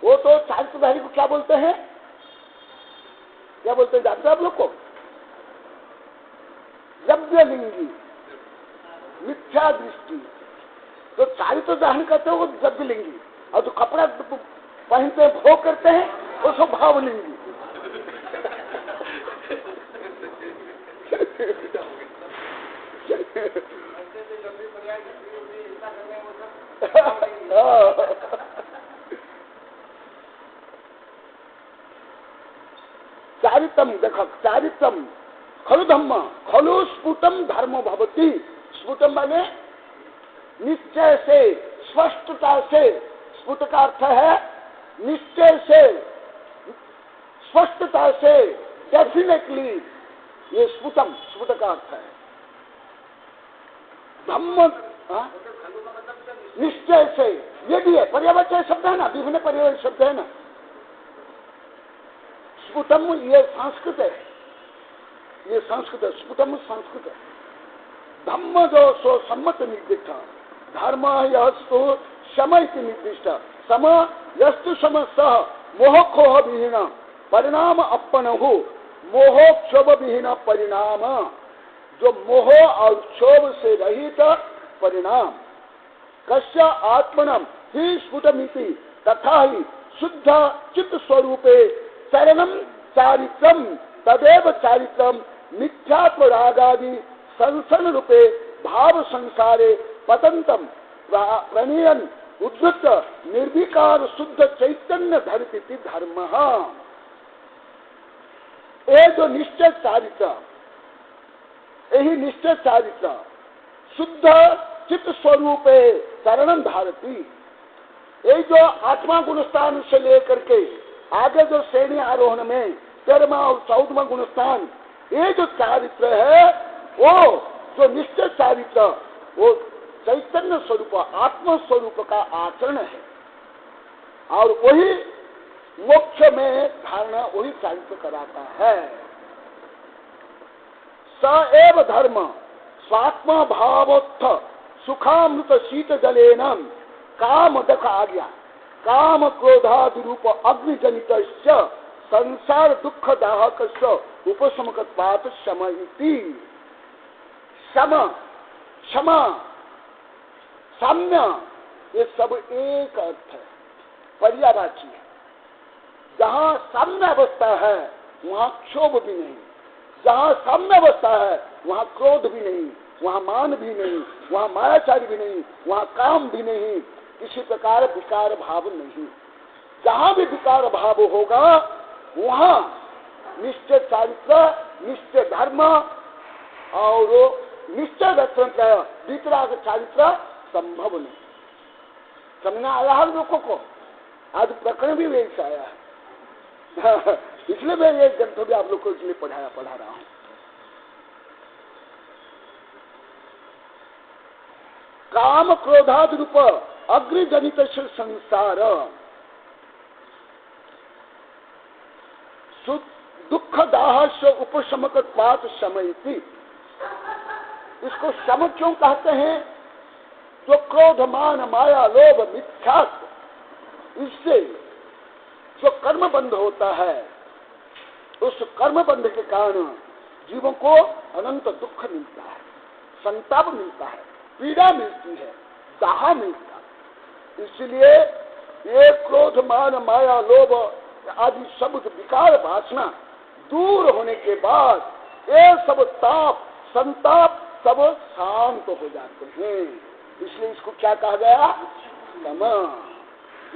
B: वो तो चारित्रधारी को क्या बोलते हैं? क्या बोलते हैं जानते आप लोग को? द्रव्यलिंगी, मिथ्या दृष्टि। तो चारित्र धारण करते हो वो द्रव्यलिंगी, और जो कपड़ा पहनते हैं भोग करते हैं वो सब भावलिंगी। चारित्रम देखो, चारित्रम खलु धम्म खलु स्फुटम धर्म भवति। स्फुटम माने निश्चय से, स्पष्टता से। स्फुट का अर्थ है निश्चय से, स्पष्टता से, डेफिनेटली। ये स्फुटम, स्फुट का अर्थ है धम्म, निश्चय से। ये भी है, पर्यावाच्य शब्द है ना, विभिन्न पर्यावाच्य शब्द है ना। स्फुटम ये संस्कृत है, ये संस्कृत है, स्फुटम संस्कृत है। धम्म जो सो सम्मत निर्दिष्ट, धर्म यस्तु समय की निर्दिष्ट, सम यस्तु सम सह मोहक्षोभ विहीन परिणाम अपनहु। मोहोक्षोभ विहीन परिणाम, जो मोह और क्षोभ से रहित परिणाम। कस्य आत्मनम ही स्फुटमिति तथा ही शुद्ध चित्त स्वरूपे चरणम चारित्रम तदेव चारित्रम मिथ्यात्व रागादि संसन रूपे भाव संसारे पतंतम प्रणयन उद्धृत निर्विकार शुद्ध चैतन्य धरती धर्म। ये जो निश्चय चारित्र, यही निश्चय चारित्र शुद्ध चित्त स्वरूपे चरणम धारती। ये जो आत्मा गुणस्थान से लेकर के आगे जो श्रेणी आरोहण में 13वां और 14वां गुणस्थान, ये जो चारित्र है वो जो निश्चय चारित्र, वो चैतन्य स्वरूप आत्म स्वरूप का आचरण है। और वही मोक्ष में धारणा वही चारित्र कराता है। स एव धर्म स्वात्मा भावोत्थ सुखामृत शीत जलेन काम दख आज्ञा काम क्रोधादि रूप अग्निजनित संसार दुख दाहक उपशमकत्वात् शम इति। शम, क्षमा, साम्य, ये सब एक अर्थ है, पर्यायवाची है। जहाँ साम्य अवस्था है वहाँ क्षोभ भी नहीं, जहाँ साम्य अवस्था है वहाँ क्रोध भी नहीं, वहाँ मान भी नहीं, वहाँ मायाचारी भी नहीं, वहाँ काम भी नहीं, किसी प्रकार विकार भाव नहीं। जहाँ भी विकार भाव होगा वहाँ निश्चय चारित्र, निश्चय धर्म और निश्चय दर्शन का वितराग चारित्र संभव नहीं। समझना आया है लोगों को? आज प्रकरण भी वैसा आया है इसलिए मैं ये ग्रंथ भी आप लोग को इसलिए पढ़ा रहा हूँ। काम क्रोधादि रूप अग्निजनित संसार दुख दाह से उपशमकत्वात् शमयति। इसको शम क्यों कहते हैं? जो क्रोध मान माया लोभ मिथ्यात्व, इससे जो कर्म बंध होता है उस कर्म बंध के कारण जीवों को अनंत दुख मिलता है, संताप मिलता है, पीड़ा मिलती है, दाह मिलता है। इसलिए ये क्रोध मान माया लोभ आदि सब विकार वासना दूर होने के बाद ये सब ताप संताप सब शांत हो जाते हैं। इसलिए इसको क्या कहा गया? सम।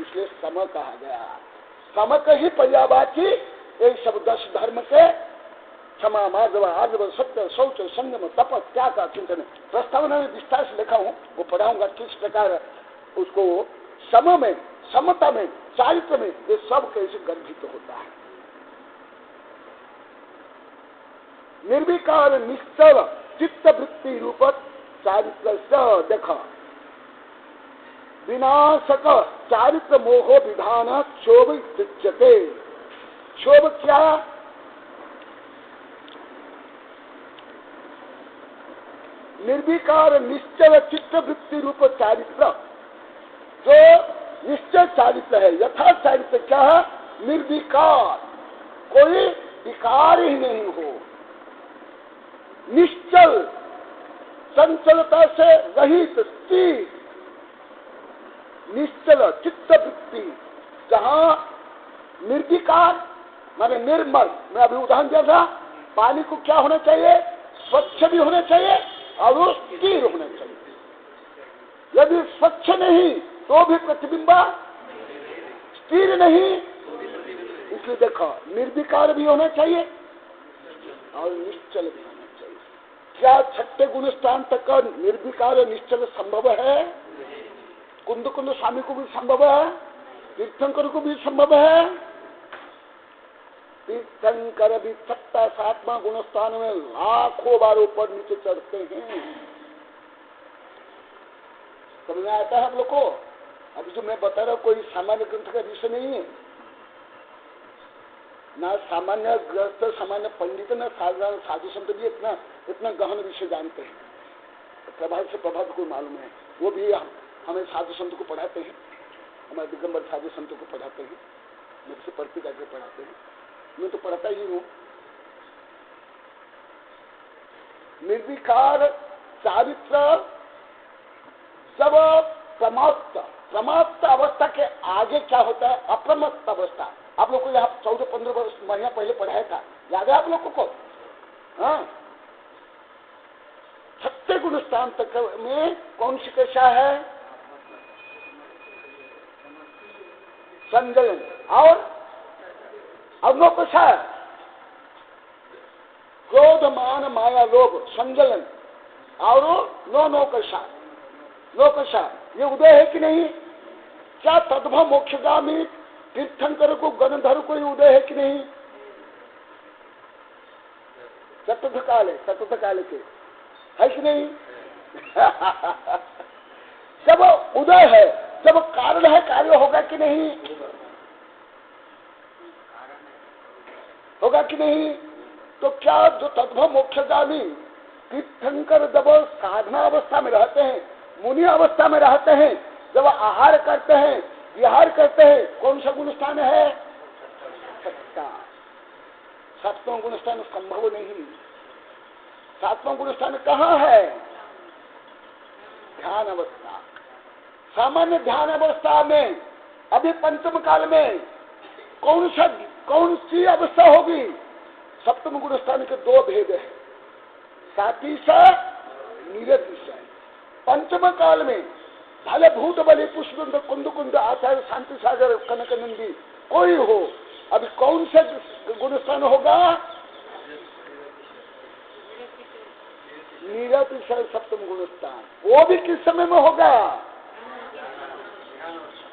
B: इसलिए सम कहा गया। सम का ही पर्यायवाची ये सब 10 धर्म के क्षमा मार्जव आर्जव सत्य शौच संयम तप त्याग का चिंतन प्रस्तावना में विस्तार से लिखा हूँ, वो पढ़ाऊंगा किस प्रकार उसको सम में, समता में, चारित्र में ये सब कैसे गर्भित होता है। निर्विकार निश्चल चित्त वृत्ति रूप चारित्र देखा विनाशक चारित्र मोहो विधान क्षोभ उच्यते। क्षोभ क्या? निर्विकार निश्चल चित्त वृत्ति रूप चारित्र, जो निश्चय चारित्र है, यथार्थ चारित्र क्या है? निर्विकार, कोई विकार ही नहीं हो, निश्चल चंचलता से रहित स्थिर निश्चल चित्त वृत्ति, जहाँ निर्विकार माने निर्मल। मैं अभी उदाहरण दिया था, पानी को क्या होना चाहिए? स्वच्छ भी होना चाहिए और वो स्थिर होना चाहिए। यदि स्वच्छ नहीं तो भी प्रतिबिंब स्थिर नहीं। इसलिए देखो निर्विकार भी होना चाहिए और निश्चल भी होना चाहिए। क्या छठे गुण स्थान तक का निर्विकार निश्चल संभव है? कुंद स्वामी को भी संभव है, तीर्थंकर को भी संभव है। तीर्थंकर भी 7वां गुण स्थान में लाखों बार ऊपर नीचे चढ़ते हैं। समझ में आता है आप लोग को? अभी जो मैं बता रहा हूँ कोई सामान्य ग्रंथ का विषय नहीं है, ना सामान्य ग्रस्त सामान्य पंडित न साधारण साधु संत भी इतना गहन विषय जानते हैं। प्रभाव से प्रभाव को मालूम है। वो भी हमें साधु संत को पढ़ाते हैं, हमारे दिगंबर साधु संतों को पढ़ाते हैं, मुझसे पढ़ते जाकर पढ़ाते हैं। मैं तो पढ़ता ही हूँ। निर्विकार चारित्र जब प्रमात्त अवस्था के आगे क्या होता है? अप्रमत्त अवस्था। आप लोग को यहाँ 14-15 महीना पहले पढ़ाया था, याद है आप लोगों को? हाँ, 6 गुण स्थान तक में कौन सी कक्षा है? संजलन और नौ कक्षा है क्रोध मान माया लोभ संजलन और नौ कक्षा ये उदय है कि नहीं? क्या तद्भव मोक्षगामी तीर्थंकर को गणधर को ही उदय है कि नहीं? चतुर्थ काल के है कि नहीं? जब उदय है, जब कारण है, कार्य होगा कि नहीं? होगा कि नहीं? तो क्या जो तद्भव मोक्षगामी तीर्थंकर जब साधना अवस्था में रहते हैं, मुनि अवस्था में रहते हैं, जब आहार करते हैं, विहार करते हैं, कौन सा गुण स्थान है? सत्ता। सातवां गुण स्थान संभव नहीं। सातवां गुण स्थान कहाँ है? ध्यान अवस्था। सामान्य ध्यान अवस्था में अभी पंचम काल में कौन सी अवस्था होगी? सप्तम गुण स्थान के दो भेद है, सातिशा निरतिशा। पंचम काल में भले भूत बलि पुष्प कुंद कुंद आचार्य शांति सागर कनक नंदी कोई हो, अभी कौन से गुण स्थान होगा? निरतिशय सप्तम गुण स्थान। वो भी किस समय में होगा?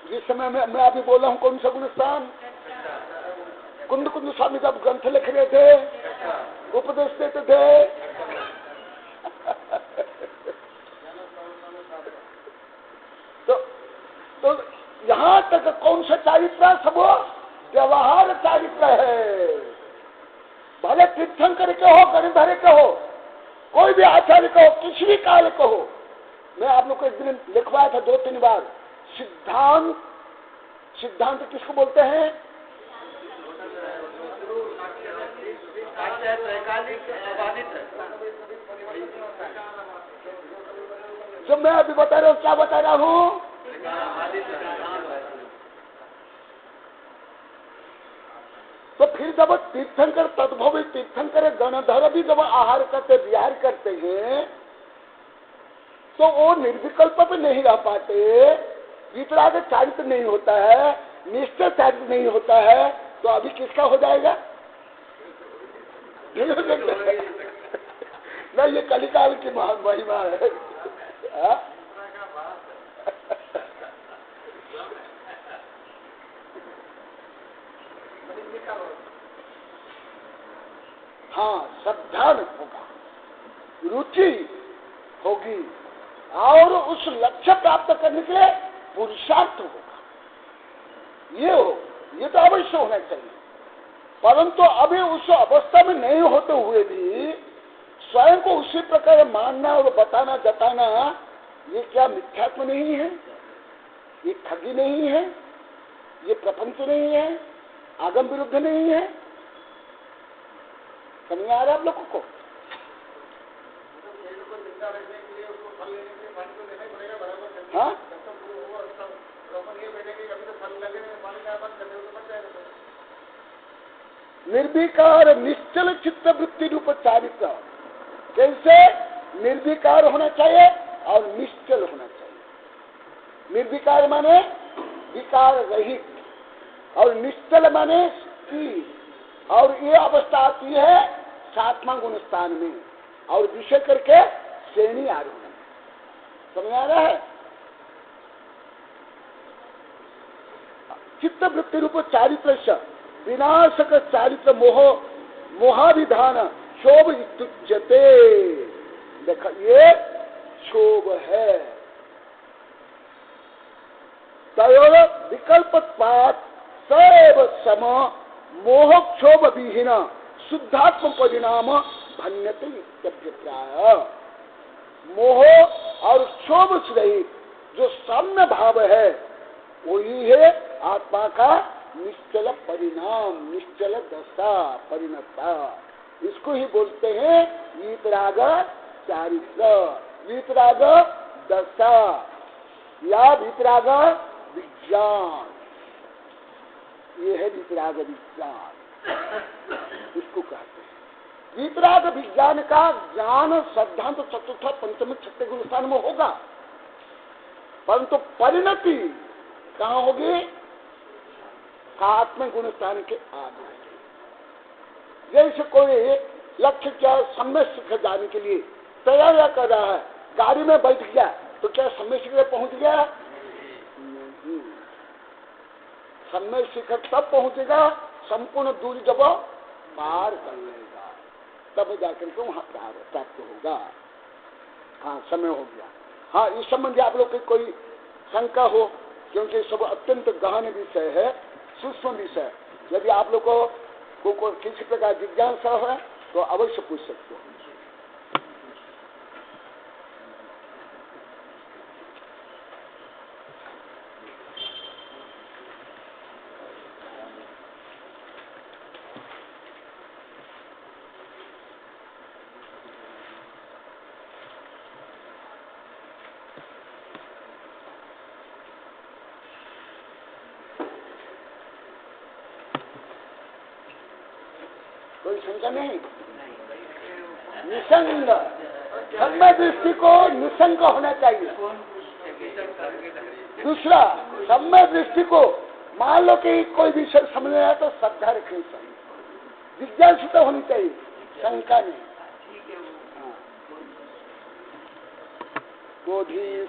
B: जिस समय में मैं अभी बोला हूं, कौन सा गुण स्थान? कुंद कुंद स्वामी जब ग्रंथ लिख रहे थे, उपदेश देते थे, तो यहां तक कौन सा चारित्र? सब व्यवहार चारित्र है। भले तीर्थंकर के हो, गणधर के हो, कोई भी आचार्य का हो, किसी भी काल का हो। मैं आप लोग को एक दिन लिखवाया था 2-3 बार। सिद्धांत किसको बोलते हैं? जो मैं अभी बता रहा हूँ, क्या बता रहा हूँ? तो फिर जब तीर्थंकर तद्भव तीर्थंकर गणधर भी जब आहार करते, विहार करते हैं, तो वो निर्विकल्प पे नहीं रह पाते, वितराग चारित्र नहीं होता है, निश्चय चारित्र नहीं होता है, तो अभी किसका हो जाएगा? नहीं, ये कलिकाल की महान महिमा है। हाँ, श्रद्धा होगा, रुचि होगी, और उस लक्ष्य प्राप्त करने के लिए पुरुषार्थ होगा। ये तो अवश्य होना चाहिए। परंतु अभी उस अवस्था में नहीं होते हुए भी स्वयं को उसी प्रकार मानना और बताना जताना, ये क्या मिथ्यात्व नहीं है? ये ठगी नहीं है? ये प्रपंच नहीं है? आगम विरुद्ध नहीं है? समझ आ रहा है आप लोगों को? हाँ, निर्विकार निश्चल चित्त वृत्ति रूप चारित्र। कैसे? निर्विकार होना चाहिए और निश्चल होना चाहिए। निर्विकार माने विकार रहित, और निश्चल माने स्थिर। और ये अवस्था आती है 7वां गुण स्थान में, और विषय करके श्रेणी आरोहण। समझ आ रहा है? चित्त वृत्ति रूप चारित्र विनाशक चारित्र मोहाविधान शोभ इत्युच्यते। देखा, ये शोभ है। तयोर विकल्पत्वात् सैव सम मोहक्षोभ विहीन शुद्धात्म परिणाम भन्यते इत्यभिप्राय। मोह और क्षोभ से रहित जो साम्य भाव है, वही है आत्मा का निश्चल परिणाम, निश्चल दशा, परिणता। इसको ही बोलते हैं वीतराग चारित्र, वीतराग दशा या वीतराग विज्ञान। ये है वीतराग विज्ञान, इसको कहते हैं। वीतराग विज्ञान का ज्ञान सिद्धांत चतुर्थ पंचम छठे गुण स्थान में होगा, परंतु परिणति कहाँ होगी? 7वें गुण स्थान के आगे। जैसे कोई लक्ष्य क्या सम्य शिखर जाने के लिए तैयारियां कर रहा है, गाड़ी में बैठ गया तो क्या सम्य शिखर पहुंच गया? नहीं। सम्य शिखर तब पहुंचेगा संपूर्ण दूरी जब पार कर लेगा, तब जाकर के वहां प्राप्त होगा। हाँ, समय हो गया। हाँ, इस संबंधी आप लोग की कोई शंका हो, क्योंकि सब अत्यंत गहन विषय है, सूक्ष्म विषय। यदि आप लोग को किसी प्रकार जिज्ञासा है तो अवश्य पूछ सकते हो। कोई शंका नहीं। निसंग समय दृष्टि को निसंग होना चाहिए। दूसरा, समय दृष्टि को मान लो कि कोई विषय समझ में आया तो श्रद्धा रखनी चाहिए, जिज्ञासा होनी चाहिए, शंका नहीं। बोधि